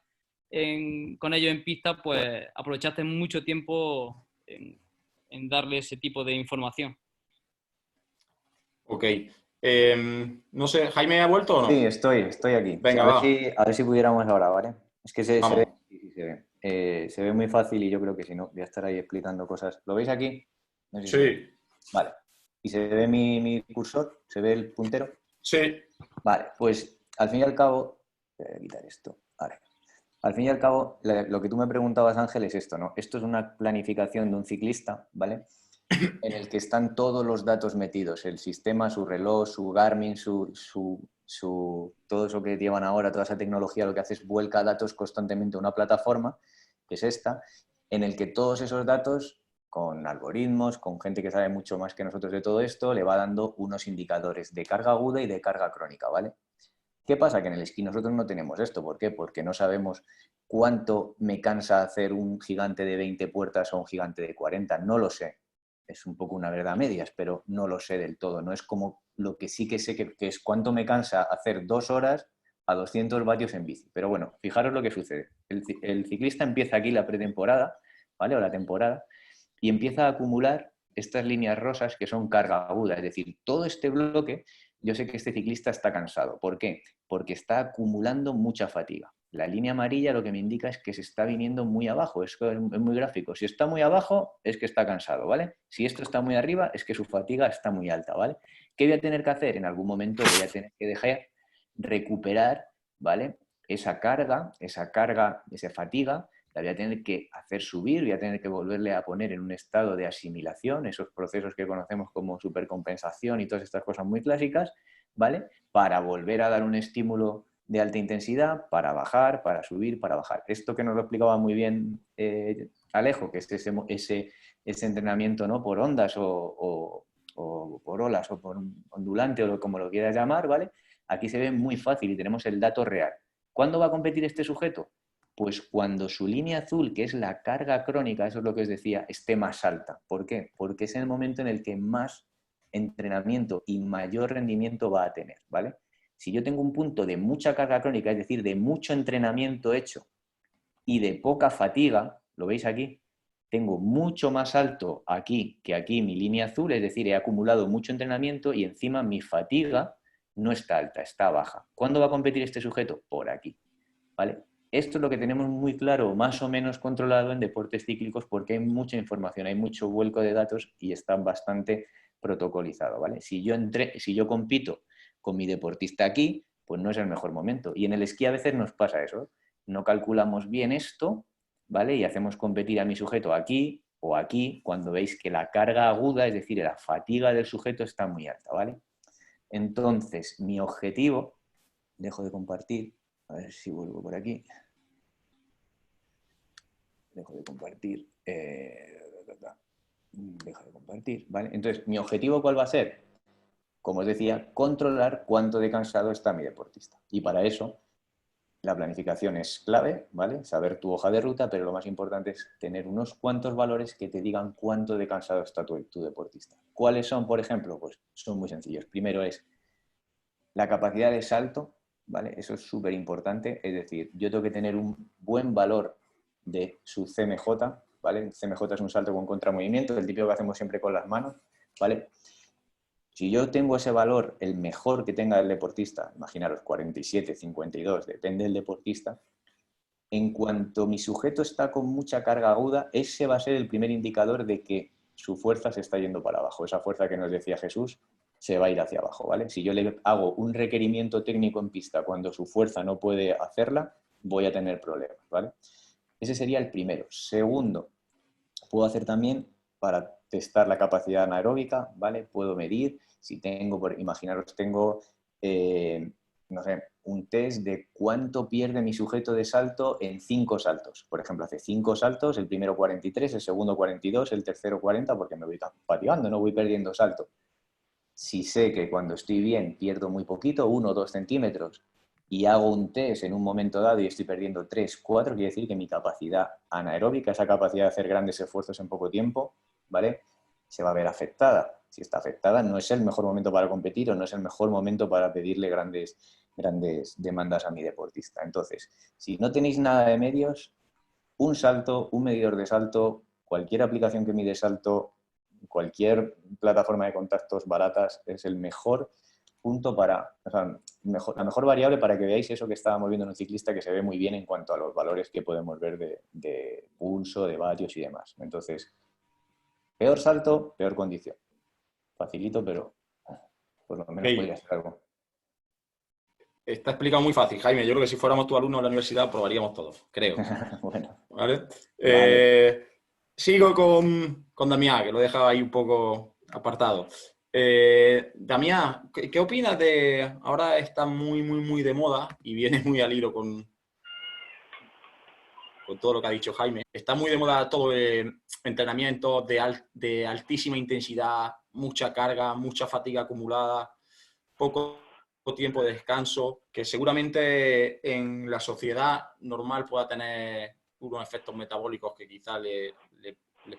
con ellos en pista, pues aprovechaste mucho tiempo en darle ese tipo de información. Ok. No sé, ¿Jaime ha vuelto o no? Sí, estoy aquí. Venga, A ver si pudiéramos ahora, ¿vale? Es que se vamos. ve, sí, se ve. Se ve muy fácil y yo creo que si no, voy a estar ahí explicando cosas. ¿Lo veis aquí? No sé si se ve. Sí, Vale. ¿Y se ve mi cursor? ¿Se ve el puntero? sí. Vale, pues al fin y al cabo, voy a quitar esto. Vale. Al fin y al cabo, lo que tú me preguntabas, Ángel, es esto, ¿no? Esto es una planificación de un ciclista, ¿vale? En el que están todos los datos metidos, el sistema, su reloj, su Garmin, todo eso que llevan ahora, toda esa tecnología, lo que hace es vuelca datos constantemente a una plataforma, que es esta, en el que todos esos datos, con algoritmos, con gente que sabe mucho más que nosotros de todo esto, le va dando unos indicadores de carga aguda y de carga crónica, ¿vale? ¿Qué pasa? Que en el esquí nosotros no tenemos esto. ¿Por qué? Porque no sabemos cuánto me cansa hacer un gigante de 20 puertas o un gigante de 40. No lo sé. Es un poco una verdad a medias, pero no lo sé del todo. No es como lo que sí que sé que es cuánto me cansa hacer 2 horas a 200 vatios en bici. Pero bueno, fijaros lo que sucede. El ciclista empieza aquí la pretemporada, ¿vale? O la temporada, y empieza a acumular estas líneas rosas que son carga aguda. Es decir, todo este bloque, yo sé que este ciclista está cansado. ¿Por qué? Porque está acumulando mucha fatiga. La línea amarilla lo que me indica es que se está viniendo muy abajo, es muy gráfico. Si está muy abajo, es que está cansado, ¿vale? Si esto está muy arriba, es que su fatiga está muy alta, ¿vale? ¿Qué voy a tener que hacer? En algún momento voy a tener que dejar recuperar, ¿vale? Esa carga, esa fatiga, la voy a tener que hacer subir, voy a tener que volverle a poner en un estado de asimilación, esos procesos que conocemos como supercompensación y todas estas cosas muy clásicas, ¿vale? Para volver a dar un estímulo de alta intensidad, para bajar, para subir, para bajar. Esto que nos lo explicaba muy bien Alejo, que es ese entrenamiento, ¿no? Por ondas o por olas o por ondulante o como lo quieras llamar, ¿vale? Aquí se ve muy fácil y tenemos el dato real. ¿Cuándo va a competir este sujeto? Pues cuando su línea azul, que es la carga crónica, eso es lo que os decía, esté más alta. ¿Por qué? Porque es el momento en el que más entrenamiento y mayor rendimiento va a tener, ¿vale? Si yo tengo un punto de mucha carga crónica, es decir, de mucho entrenamiento hecho y de poca fatiga, ¿lo veis aquí? Tengo mucho más alto aquí que aquí mi línea azul, es decir, he acumulado mucho entrenamiento y encima mi fatiga no está alta, está baja. ¿Cuándo va a competir este sujeto? Por aquí, ¿vale? Esto es lo que tenemos muy claro, más o menos controlado en deportes cíclicos porque hay mucha información, hay mucho vuelco de datos y está bastante protocolizado, ¿vale? Si yo compito con mi deportista aquí, pues no es el mejor momento. Y en el esquí a veces nos pasa eso, ¿eh? No calculamos bien esto, ¿vale? Y hacemos competir a mi sujeto aquí o aquí cuando veis que la carga aguda, es decir, la fatiga del sujeto está muy alta, ¿vale? Entonces, mi objetivo, dejo de compartir, a ver si vuelvo por aquí. Dejo de compartir. Dejo de compartir, ¿vale? Entonces, ¿mi objetivo cuál va a ser? Como os decía, controlar cuánto de cansado está mi deportista. Y para eso, la planificación es clave, ¿vale? Saber tu hoja de ruta, pero lo más importante es tener unos cuantos valores que te digan cuánto de cansado está tu deportista. ¿Cuáles son, por ejemplo? Pues son muy sencillos. Primero es la capacidad de salto, ¿vale? Eso es súper importante. Es decir, yo tengo que tener un buen valor de su CMJ, ¿vale? El CMJ es un salto con contramovimiento, el típico que hacemos siempre con las manos, ¿vale? Si yo tengo ese valor, el mejor que tenga el deportista, imaginaros 47, 52, depende del deportista, en cuanto mi sujeto está con mucha carga aguda, ese va a ser el primer indicador de que su fuerza se está yendo para abajo. Esa fuerza que nos decía Jesús se va a ir hacia abajo, ¿vale? Si yo le hago un requerimiento técnico en pista cuando su fuerza no puede hacerla, voy a tener problemas, ¿vale? Ese sería el primero. Segundo, puedo hacer también para testar la capacidad anaeróbica, ¿vale? Puedo medir, si tengo, imaginaros, tengo, no sé, un test de cuánto pierde mi sujeto de salto en 5 saltos. Por ejemplo, hace 5 saltos, el primero 43, el segundo 42, el tercero 40, porque me voy fatigando, no voy perdiendo salto. Si sé que cuando estoy bien pierdo muy poquito, 1 o 2 centímetros, y hago un test en un momento dado y estoy perdiendo 3, 4, quiere decir que mi capacidad anaeróbica, esa capacidad de hacer grandes esfuerzos en poco tiempo, ¿vale?, se va a ver afectada. Si está afectada, no es el mejor momento para competir o no es el mejor momento para pedirle grandes demandas a mi deportista. Entonces, si no tenéis nada de medios, un salto, un medidor de salto, cualquier aplicación que mide salto, cualquier plataforma de contactos baratas es el mejor punto para, o sea, la mejor variable para que veáis eso que estábamos viendo en un ciclista, que se ve muy bien en cuanto a los valores que podemos ver de pulso, de vatios y demás. Entonces, peor salto, peor condición. Facilito, pero por lo menos podría ser algo. Está explicado muy fácil, Jaime. Yo creo que si fuéramos tu alumno en la universidad probaríamos todos, creo. Bueno. ¿Vale? Vale. Sigo con Damián, que lo he dejado ahí un poco apartado. Damián, ¿qué opinas de... Ahora está muy de moda y viene muy al hilo con todo lo que ha dicho Jaime. Está muy de moda todo el entrenamiento de altísima intensidad, mucha carga, mucha fatiga acumulada, poco tiempo de descanso, que seguramente en la sociedad normal pueda tener unos efectos metabólicos que quizás les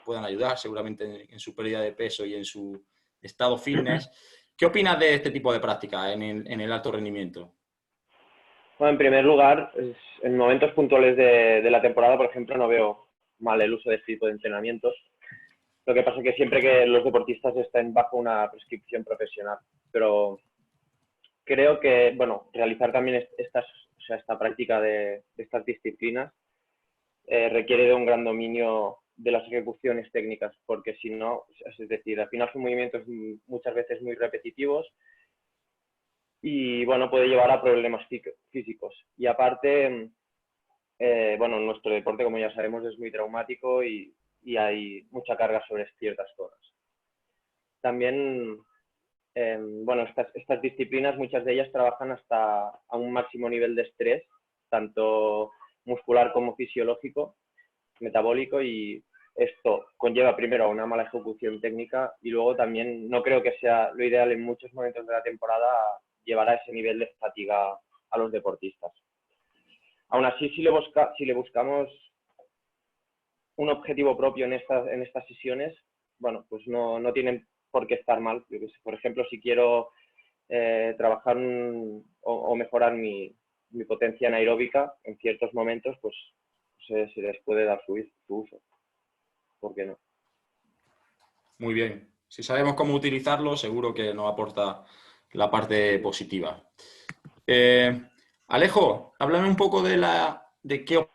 puedan ayudar, seguramente en su pérdida de peso y en su estado fitness. ¿Qué opinas de este tipo de prácticas en el alto rendimiento? Bueno, en primer lugar, en momentos puntuales de la temporada, por ejemplo, no veo mal el uso de este tipo de entrenamientos. Lo que pasa es que siempre que los deportistas estén bajo una prescripción profesional. Pero creo que, bueno, realizar también esta práctica de estas disciplinas requiere de un gran dominio de las ejecuciones técnicas, porque si no, es decir, al final son movimientos muchas veces muy repetitivos y, bueno, puede llevar a problemas físicos. Y aparte, bueno, nuestro deporte, como ya sabemos, es muy traumático y hay mucha carga sobre ciertas zonas. También, bueno, estas disciplinas, muchas de ellas trabajan hasta a un máximo nivel de estrés, tanto muscular como fisiológico, metabólico, y esto conlleva primero a una mala ejecución técnica y luego también no creo que sea lo ideal en muchos momentos de la temporada llevar a ese nivel de fatiga a los deportistas. Aún así, si le buscamos un objetivo propio en estas sesiones, bueno, pues no tienen por qué estar mal. Por ejemplo, si quiero trabajar o mejorar mi potencia anaeróbica en ciertos momentos, pues se les puede dar su uso. ¿Por qué no? Muy bien. Si sabemos cómo utilizarlo, seguro que nos aporta la parte positiva. Alejo, háblame un poco de qué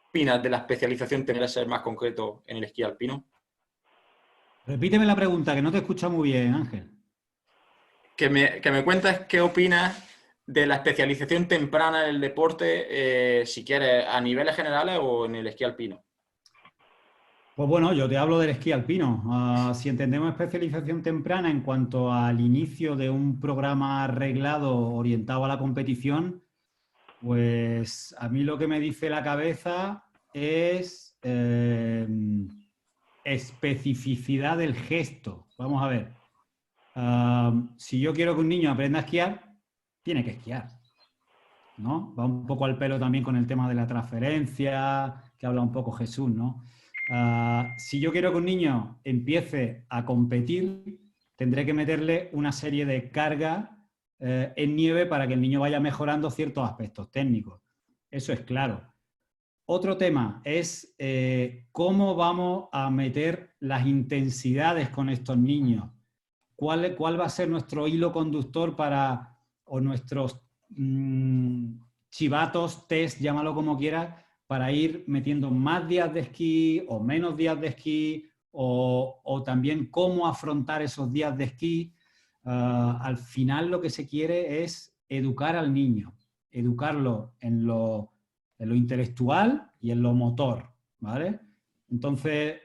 opinas de la especialización, tener que ser más concreto en el esquí alpino. Repíteme la pregunta, que no te escucha muy bien, Ángel. Que me cuentes qué opinas de la especialización temprana en el deporte, si quieres, a niveles generales o en el esquí alpino. Pues bueno, yo te hablo del esquí alpino. Si entendemos especialización temprana en cuanto al inicio de un programa arreglado orientado a la competición, pues a mí lo que me dice la cabeza es especificidad del gesto. Vamos a ver. Si yo quiero que un niño aprenda a esquiar, tiene que esquiar, ¿no? Va un poco al pelo también con el tema de la transferencia, que habla un poco Jesús, ¿no? Si yo quiero que un niño empiece a competir, tendré que meterle una serie de cargas en nieve para que el niño vaya mejorando ciertos aspectos técnicos. Eso es claro. Otro tema es cómo vamos a meter las intensidades con estos niños. ¿Cuál va a ser nuestro hilo conductor o nuestros chivatos, test, llámalo como quieras, para ir metiendo más días de esquí o menos días de esquí o también cómo afrontar esos días de esquí? Al final lo que se quiere es educar al niño, educarlo en lo intelectual y en lo motor, ¿vale? Entonces,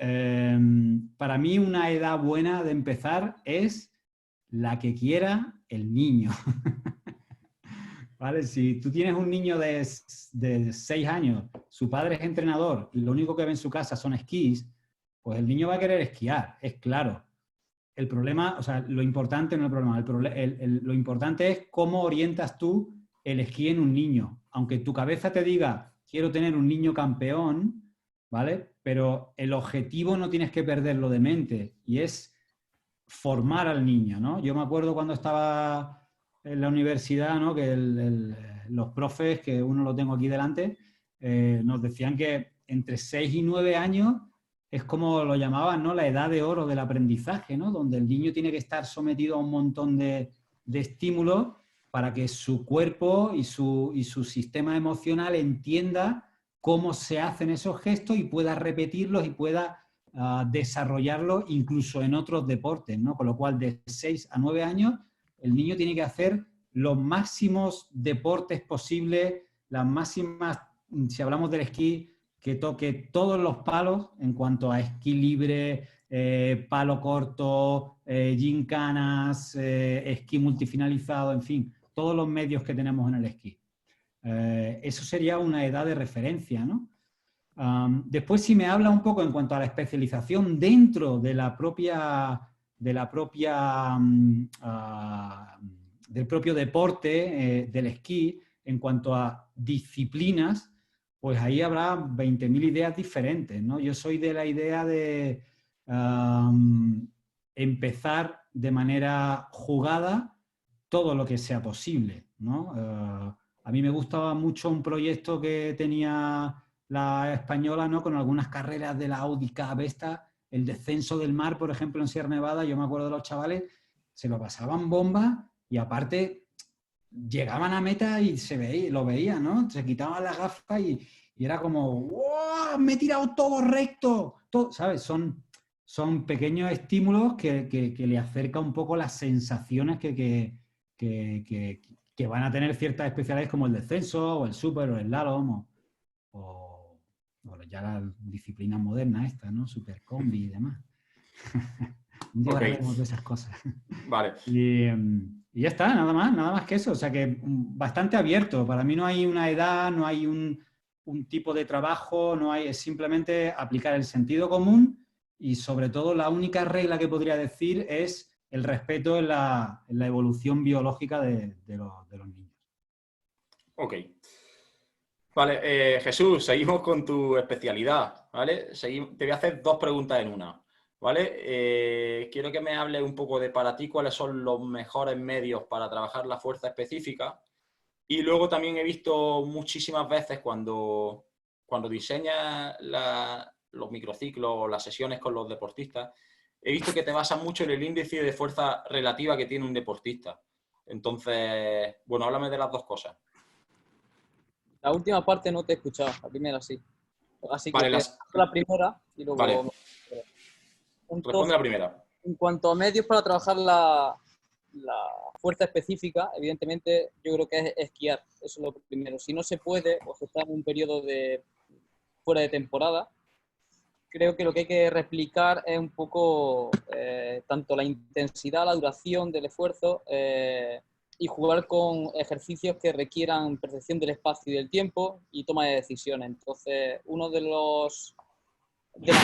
para mí una edad buena de empezar es la que quiera el niño. ¿Vale? Si tú tienes un niño de 6 años, su padre es entrenador y lo único que ve en su casa son esquís, pues el niño va a querer esquiar, es claro. El problema, o sea, lo importante no es el problema, lo importante es cómo orientas tú el esquí en un niño. Aunque tu cabeza te diga, quiero tener un niño campeón, ¿vale? Pero el objetivo no tienes que perderlo de mente y es formar al niño, ¿no? Yo me acuerdo cuando estaba en la universidad, ¿no? Que los profes, que uno lo tengo aquí delante, nos decían que entre 6 y 9 años es como lo llamaban, ¿no? La edad de oro del aprendizaje, ¿no? Donde el niño tiene que estar sometido a un montón de estímulos para que su cuerpo y su sistema emocional entienda cómo se hacen esos gestos y pueda repetirlos y pueda desarrollarlos incluso en otros deportes, ¿no? Con lo cual, de 6 a 9 años, el niño tiene que hacer los máximos deportes posibles, las máximas, si hablamos del esquí, que toque todos los palos en cuanto a esquí libre, palo corto, gincanas, esquí multifinalizado, en fin, todos los medios que tenemos en el esquí. Eso sería una edad de referencia, ¿no? Después, si me habla un poco en cuanto a la especialización dentro de la propia, del propio deporte del esquí, en cuanto a disciplinas, pues ahí habrá 20.000 ideas diferentes, ¿no? Yo soy de la idea de empezar de manera jugada todo lo que sea posible, ¿no? A mí me gustaba mucho un proyecto que tenía la española, ¿no? Con algunas carreras de la Audi Cup, el descenso del mar, por ejemplo, en Sierra Nevada. Yo me acuerdo de los chavales, se lo pasaban bomba y aparte llegaban a meta y lo veía, ¿no? Se quitaban las gafas y era como, ¡wow! Me he tirado todo recto, todo, ¿sabes? Son pequeños estímulos que le acerca un poco las sensaciones que van a tener ciertas especialidades como el descenso o el super o el slalom o ya las disciplinas modernas estas, ¿no? Super combi y demás. Un día hablaremos de esas cosas. Vale. Y ya está, nada más que eso. O sea que bastante abierto. Para mí no hay una edad, no hay un tipo de trabajo, es simplemente aplicar el sentido común y sobre todo la única regla que podría decir es el respeto en la evolución biológica de los niños. Ok. Vale, Jesús, seguimos con tu especialidad, ¿vale? Te voy a hacer 2 preguntas en una, ¿vale? Quiero que me hables un poco de para ti cuáles son los mejores medios para trabajar la fuerza específica y luego también he visto muchísimas veces cuando diseñas los microciclos o las sesiones con los deportistas, he visto que te basas mucho en el índice de fuerza relativa que tiene un deportista. Entonces, bueno, háblame de las 2 cosas. La última parte no te he escuchado, la primera sí. Así que vale, la primera y luego... Vale. Entonces, responde la primera. En cuanto a medios para trabajar la fuerza específica, evidentemente yo creo que es esquiar, eso es lo primero. Si no se puede o se está en un periodo fuera de temporada, creo que lo que hay que replicar es un poco tanto la intensidad, la duración del esfuerzo y jugar con ejercicios que requieran percepción del espacio y del tiempo y toma de decisiones. Entonces, uno de las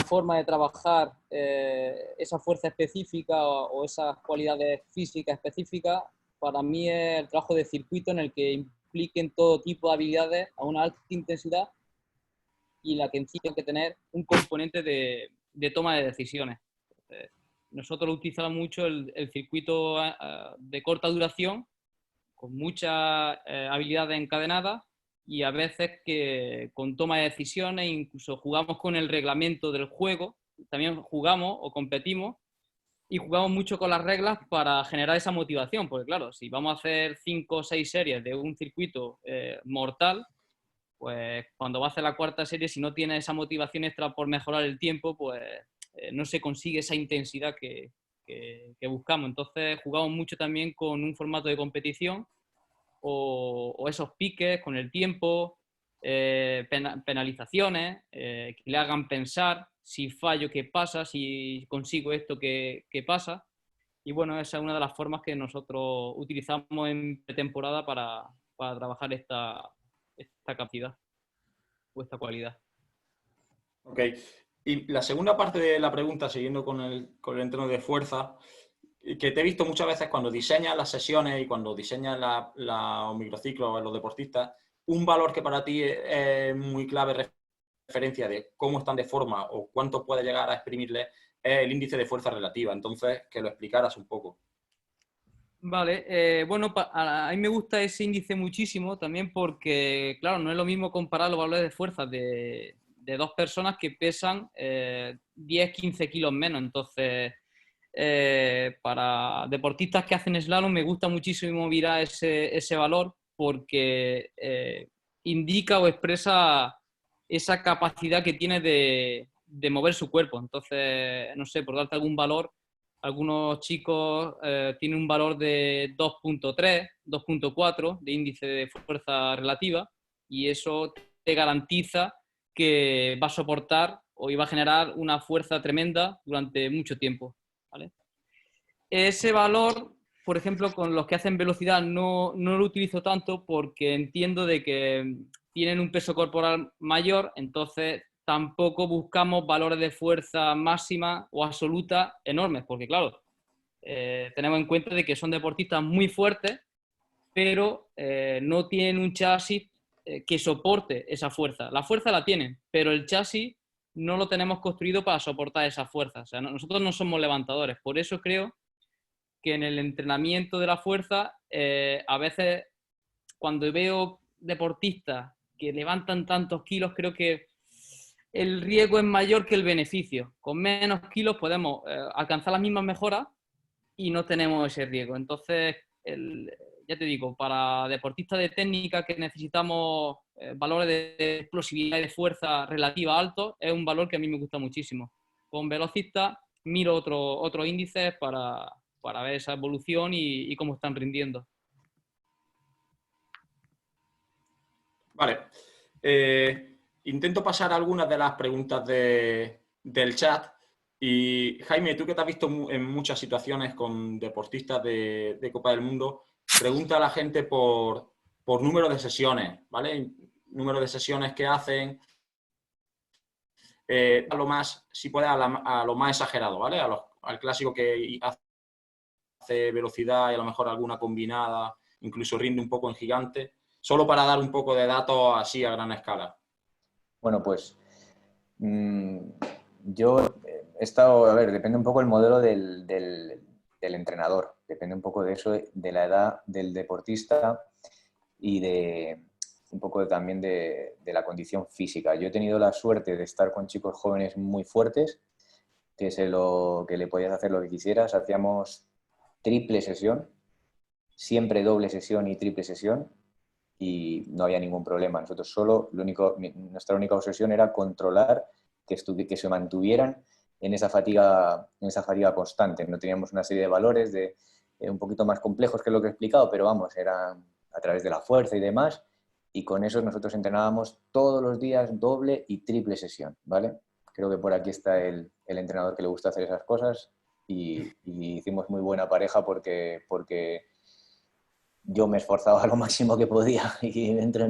formas de trabajar esa fuerza específica o esas cualidades físicas específicas, para mí es el trabajo de circuito en el que impliquen todo tipo de habilidades a una alta intensidad y la que en sí tiene que tener un componente de toma de decisiones. Nosotros utilizamos mucho el circuito de corta duración, con muchas habilidades encadenadas y a veces que con toma de decisiones, incluso jugamos con el reglamento del juego, también jugamos o competimos y jugamos mucho con las reglas para generar esa motivación, porque claro, si vamos a hacer 5 o 6 series de un circuito mortal, pues cuando va a hacer la 4ª serie, si no tiene esa motivación extra por mejorar el tiempo, pues no se consigue esa intensidad que buscamos. Entonces jugamos mucho también con un formato de competición o esos piques con el tiempo, penalizaciones que le hagan pensar si fallo, ¿qué pasa? Si consigo esto, ¿qué pasa? Y bueno, esa es una de las formas que nosotros utilizamos en pretemporada para trabajar esta capacidad o esta cualidad. Ok. Y la segunda parte de la pregunta, siguiendo con el entreno de fuerza, que te he visto muchas veces cuando diseñas las sesiones y cuando diseñas los microciclos a los deportistas, un valor que para ti es muy clave, referencia de cómo están de forma o cuánto puede llegar a exprimirle, es el índice de fuerza relativa. Entonces, que lo explicaras un poco. Vale, bueno, a mí me gusta ese índice muchísimo también porque, claro, no es lo mismo comparar los valores de fuerza de dos personas que pesan 10, 15 kilos menos. Entonces, para deportistas que hacen slalom me gusta muchísimo mirar ese valor porque indica o expresa esa capacidad que tiene de mover su cuerpo. Entonces, no sé, por darte algún valor, algunos chicos tienen un valor de 2.3, 2.4 de índice de fuerza relativa y eso te garantiza que va a soportar o va a generar una fuerza tremenda durante mucho tiempo, ¿vale? Ese valor, por ejemplo, con los que hacen velocidad no lo utilizo tanto porque entiendo de que tienen un peso corporal mayor, entonces tampoco buscamos valores de fuerza máxima o absoluta enormes, porque claro, tenemos en cuenta de que son deportistas muy fuertes, pero no tienen un chasis que soporte esa fuerza. La fuerza la tienen, pero el chasis no lo tenemos construido para soportar esa fuerza. O sea, nosotros no somos levantadores, por eso creo que en el entrenamiento de la fuerza, a veces cuando veo deportistas que levantan tantos kilos, creo que el riesgo es mayor que el beneficio. Con menos kilos podemos alcanzar las mismas mejoras y no tenemos ese riesgo. Entonces, ya te digo, para deportistas de técnica que necesitamos valores de explosividad y de fuerza relativa altos, es un valor que a mí me gusta muchísimo. Con velocistas miro otros índices para ver esa evolución y cómo están rindiendo. Vale. Intento pasar algunas de las preguntas del chat. Y Jaime, tú que te has visto en muchas situaciones con deportistas de Copa del Mundo, pregunta a la gente por número de sesiones, ¿vale? Número de sesiones que hacen, a lo más, si puede, a lo más exagerado, ¿vale? Al clásico que hace velocidad y a lo mejor alguna combinada, incluso rinde un poco en gigante, solo para dar un poco de datos así a gran escala. Bueno, pues yo he estado, a ver, depende un poco el modelo del entrenador, depende un poco de eso, de la edad del deportista y de un poco también de la condición física. Yo he tenido la suerte de estar con chicos jóvenes muy fuertes, que le podías hacer lo que quisieras. Hacíamos triple sesión, siempre doble sesión y triple sesión, y no había ningún problema. Nosotros nuestra única obsesión era controlar que se mantuvieran en esa fatiga constante. No teníamos una serie de valores un poquito más complejos que lo que he explicado, pero vamos, eran a través de la fuerza y demás, y con eso nosotros entrenábamos todos los días doble y triple sesión, ¿vale? Creo que por aquí está el entrenador que le gusta hacer esas cosas y hicimos muy buena pareja porque yo me esforzaba lo máximo que podía y dentro de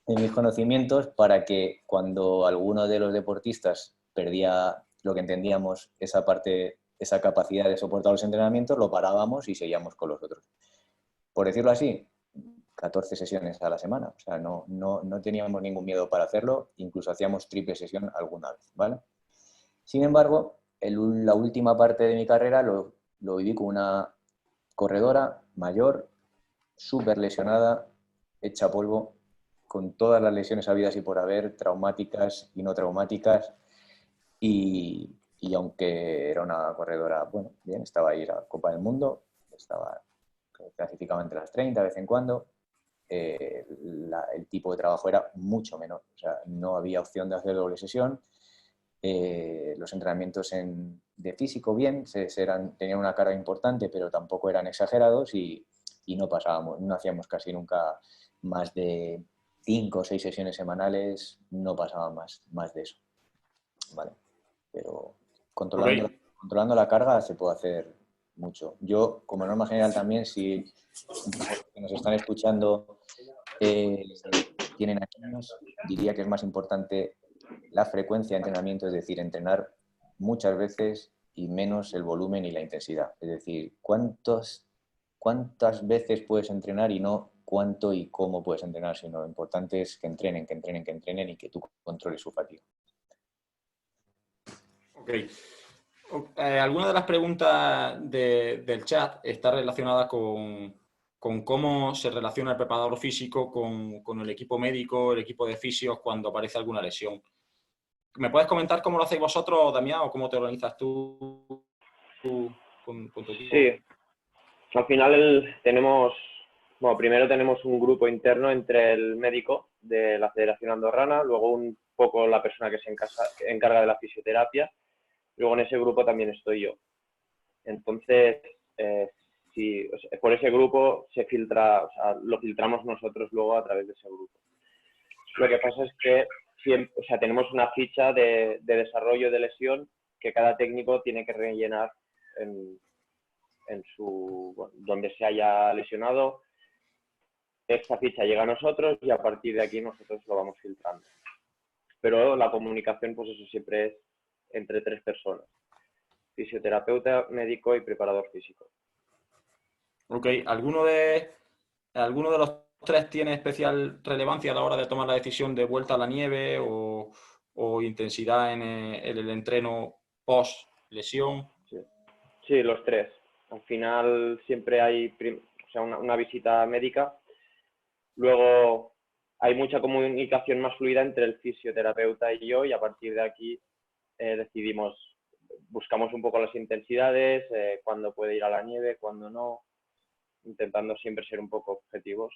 mis conocimientos para que cuando alguno de los deportistas perdía lo que entendíamos, esa capacidad de soportar los entrenamientos, lo parábamos y seguíamos con los otros. Por decirlo así, 14 sesiones a la semana. O sea, no teníamos ningún miedo para hacerlo, incluso hacíamos triple sesión alguna vez, ¿vale? Sin embargo, la última parte de mi carrera lo viví con una corredora mayor, súper lesionada, hecha polvo, con todas las lesiones habidas y por haber, traumáticas y no traumáticas, y aunque era una corredora, bueno, bien, estaba ahí la Copa del Mundo, estaba clasificado entre las 30 de vez en cuando, el tipo de trabajo era mucho menor, o sea, no había opción de hacer doble sesión, los entrenamientos de físico bien, tenían una carga importante, pero tampoco eran exagerados y no hacíamos casi nunca más de 5 o 6 sesiones semanales, no pasaba más de eso. Vale. pero controlando la carga se puede hacer mucho. Yo, como norma general también, si los que nos están escuchando tienen a niños, diría que es más importante la frecuencia de entrenamiento, es decir, entrenar muchas veces y menos el volumen y la intensidad. Es decir, cuántas veces puedes entrenar y no cuánto y cómo puedes entrenar, sino lo importante es que entrenen y que tú controles su fatiga. Ok. Alguna de las preguntas del chat está relacionada con cómo se relaciona el preparador físico con el equipo médico, el equipo de fisios cuando aparece alguna lesión. ¿Me puedes comentar cómo lo hacéis vosotros, Damián, o cómo te organizas tú con tu equipo? Sí, al final primero tenemos un grupo interno entre el médico de la Federación Andorrana, luego un poco la persona que se encarga de la fisioterapia. Luego en ese grupo también estoy yo. Entonces, por ese grupo se filtra, lo filtramos nosotros luego a través de ese grupo. Lo que pasa es que tenemos una ficha de desarrollo de lesión que cada técnico tiene que rellenar donde se haya lesionado. Esta ficha llega a nosotros y a partir de aquí nosotros lo vamos filtrando. Pero la comunicación, pues eso siempre es entre 3 personas: fisioterapeuta, médico y preparador físico. Ok, ¿alguno de los 3 tiene especial relevancia a la hora de tomar la decisión de vuelta a la nieve o intensidad en el entreno post lesión? Sí, los 3. Al final siempre hay una visita médica. Luego hay mucha comunicación más fluida entre el fisioterapeuta y yo, y a partir de aquí buscamos un poco las intensidades, cuándo puede ir a la nieve, cuándo no, intentando siempre ser un poco objetivos.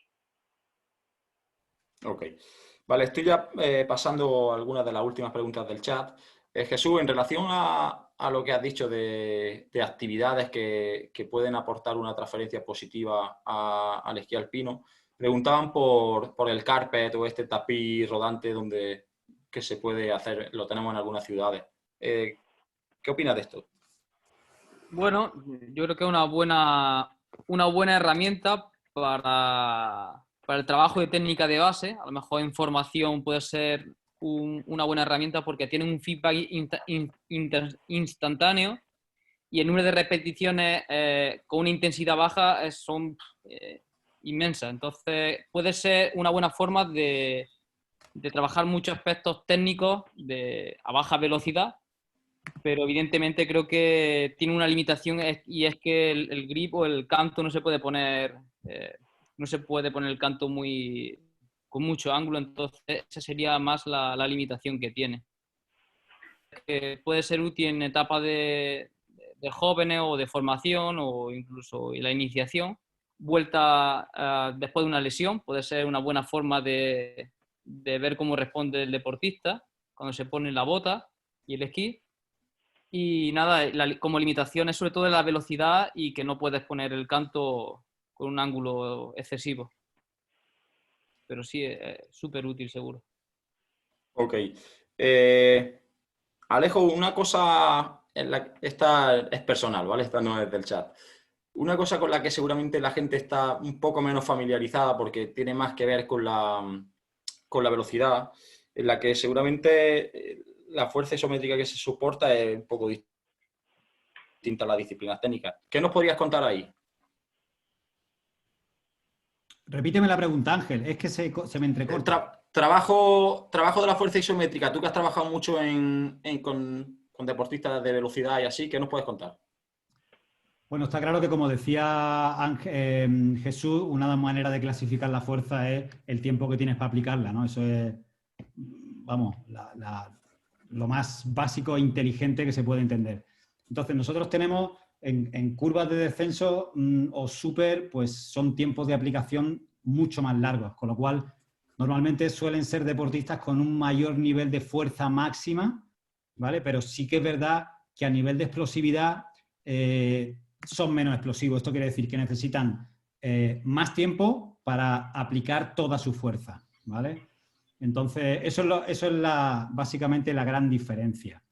Ok. Vale, estoy ya pasando algunas de las últimas preguntas del chat. Jesús, en relación a lo que has dicho de actividades que pueden aportar una transferencia positiva al esquí alpino, preguntaban por el carpet o este tapiz rodante que se puede hacer, lo tenemos en algunas ciudades. ¿Qué opinas de esto? Bueno, yo creo que es una buena herramienta para el trabajo de técnica de base. A lo mejor en formación puede ser una buena herramienta porque tiene un feedback instantáneo y el número de repeticiones con una intensidad baja son inmensas. Entonces puede ser una buena forma de trabajar muchos aspectos técnicos a baja velocidad, pero evidentemente creo que tiene una limitación y es que el grip o el canto no se puede poner el canto con mucho ángulo, entonces esa sería más la limitación que tiene. Puede ser útil en etapas de jóvenes o de formación o incluso en la iniciación. Vuelta después de una lesión puede ser una buena forma de ver cómo responde el deportista cuando se pone la bota y el esquí. Y nada, como limitación es sobre todo la velocidad y que no puedes poner el canto con un ángulo excesivo. Pero sí, es súper útil seguro. Ok. Alejo, una cosa, esta es personal, ¿vale? Esta no es del chat. Una cosa con la que seguramente la gente está un poco menos familiarizada porque tiene más que ver con la velocidad, en la que seguramente la fuerza isométrica que se soporta es un poco distinta a las disciplinas técnicas. ¿Qué nos podrías contar ahí? Repíteme la pregunta, Ángel. Es que se me entrecorta. Trabajo de la fuerza isométrica. Tú que has trabajado mucho con deportistas de velocidad y así, ¿qué nos puedes contar? Bueno, está claro que, como decía Jesús, una manera de clasificar la fuerza es el tiempo que tienes para aplicarla, ¿no? Eso es, vamos, lo más básico e inteligente que se puede entender. Entonces, nosotros tenemos en curvas de descenso o súper, pues son tiempos de aplicación mucho más largos, con lo cual normalmente suelen ser deportistas con un mayor nivel de fuerza máxima, ¿vale? Pero sí que es verdad que a nivel de explosividad son menos explosivos. Esto quiere decir que necesitan más tiempo para aplicar toda su fuerza, ¿vale? Entonces, eso es básicamente la gran diferencia.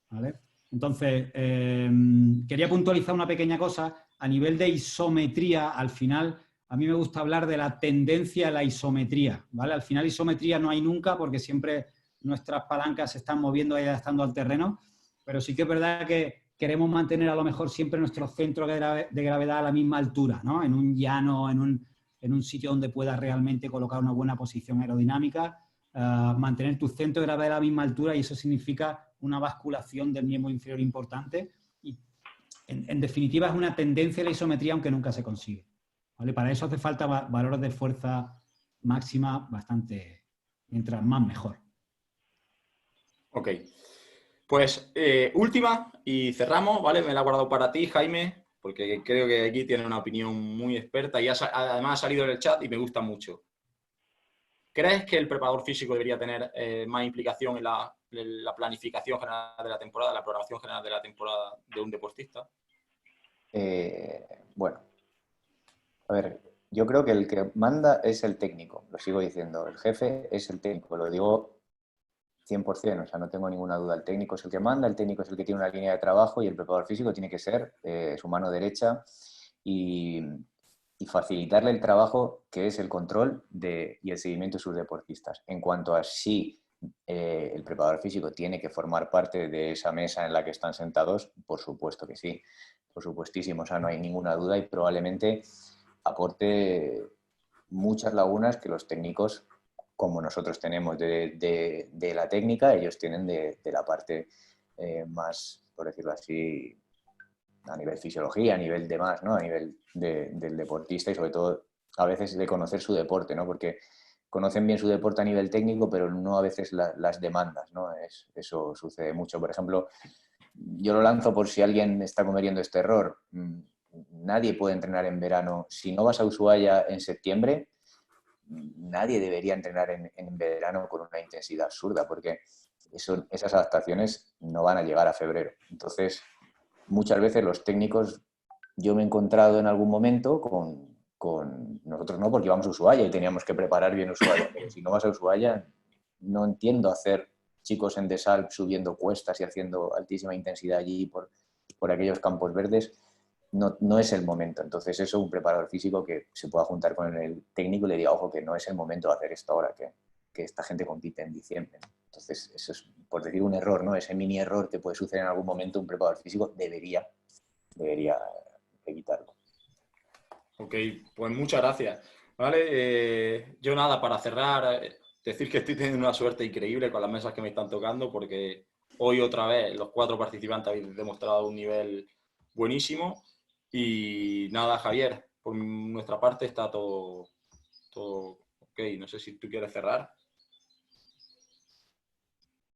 ¿vale? Entonces, quería puntualizar una pequeña cosa. A nivel de isometría, al final, a mí me gusta hablar de la tendencia a la isometría, ¿vale? Al final isometría no hay nunca porque siempre nuestras palancas se están moviendo y adaptando al terreno, pero sí que es verdad que queremos mantener a lo mejor siempre nuestro centro de gravedad a la misma altura, ¿no? En un llano, en un sitio donde puedas realmente colocar una buena posición aerodinámica, mantener tu centro de gravedad a la misma altura, y eso significa una basculación del miembro inferior importante. Y en definitiva es una tendencia a la isometría, aunque nunca se consigue, ¿vale? Para eso hace falta valores de fuerza máxima bastante, mientras más mejor. Ok. Pues última y cerramos, ¿vale? Me la he guardado para ti, Jaime, porque creo que aquí tiene una opinión muy experta y además ha salido en el chat y me gusta mucho. ¿Crees que el preparador físico debería tener más implicación en la planificación general de la temporada, la programación general de la temporada de un deportista? Bueno, a ver, yo creo que el que manda es el técnico, lo sigo diciendo, el jefe es el técnico, lo digo 100%, o sea, no tengo ninguna duda, el técnico es el que manda, el técnico es el que tiene una línea de trabajo y el preparador físico tiene que ser su mano derecha y facilitarle el trabajo que es el control y el seguimiento de sus deportistas. En cuanto a si el preparador físico tiene que formar parte de esa mesa en la que están sentados, por supuesto que sí, por supuestísimo, o sea, no hay ninguna duda y probablemente aporte muchas lagunas que los técnicos, como nosotros tenemos de la técnica, ellos tienen de la parte más, por decirlo así, a nivel fisiología, a nivel de más, ¿no? A nivel del deportista y sobre todo a veces de conocer su deporte, ¿no? Porque conocen bien su deporte a nivel técnico, pero no a veces las demandas, ¿no? Eso sucede mucho. Por ejemplo, yo lo lanzo por si alguien está cometiendo este error. Nadie puede entrenar en verano. Si no vas a Ushuaia en septiembre, nadie debería entrenar en verano con una intensidad absurda, porque esas adaptaciones no van a llegar a febrero. Entonces, muchas veces los técnicos, yo me he encontrado en algún momento con nosotros no, porque íbamos a Ushuaia y teníamos que preparar bien Ushuaia, pero si no vas a Ushuaia, no entiendo hacer chicos en desal subiendo cuestas y haciendo altísima intensidad allí por aquellos campos verdes. No es el momento. Entonces eso, un preparador físico que se pueda juntar con el técnico y le diga, ojo, que no es el momento de hacer esto ahora, que esta gente compite en diciembre. Entonces eso es, por decir un error, ¿no? Ese mini error que puede suceder en algún momento, un preparador físico debería evitarlo. Ok, pues muchas gracias. Vale, yo nada, para cerrar, decir que estoy teniendo una suerte increíble con las mesas que me están tocando, porque hoy otra vez los 4 participantes habéis demostrado un nivel buenísimo. Y nada, Javier, por nuestra parte está todo ok. No sé si tú quieres cerrar.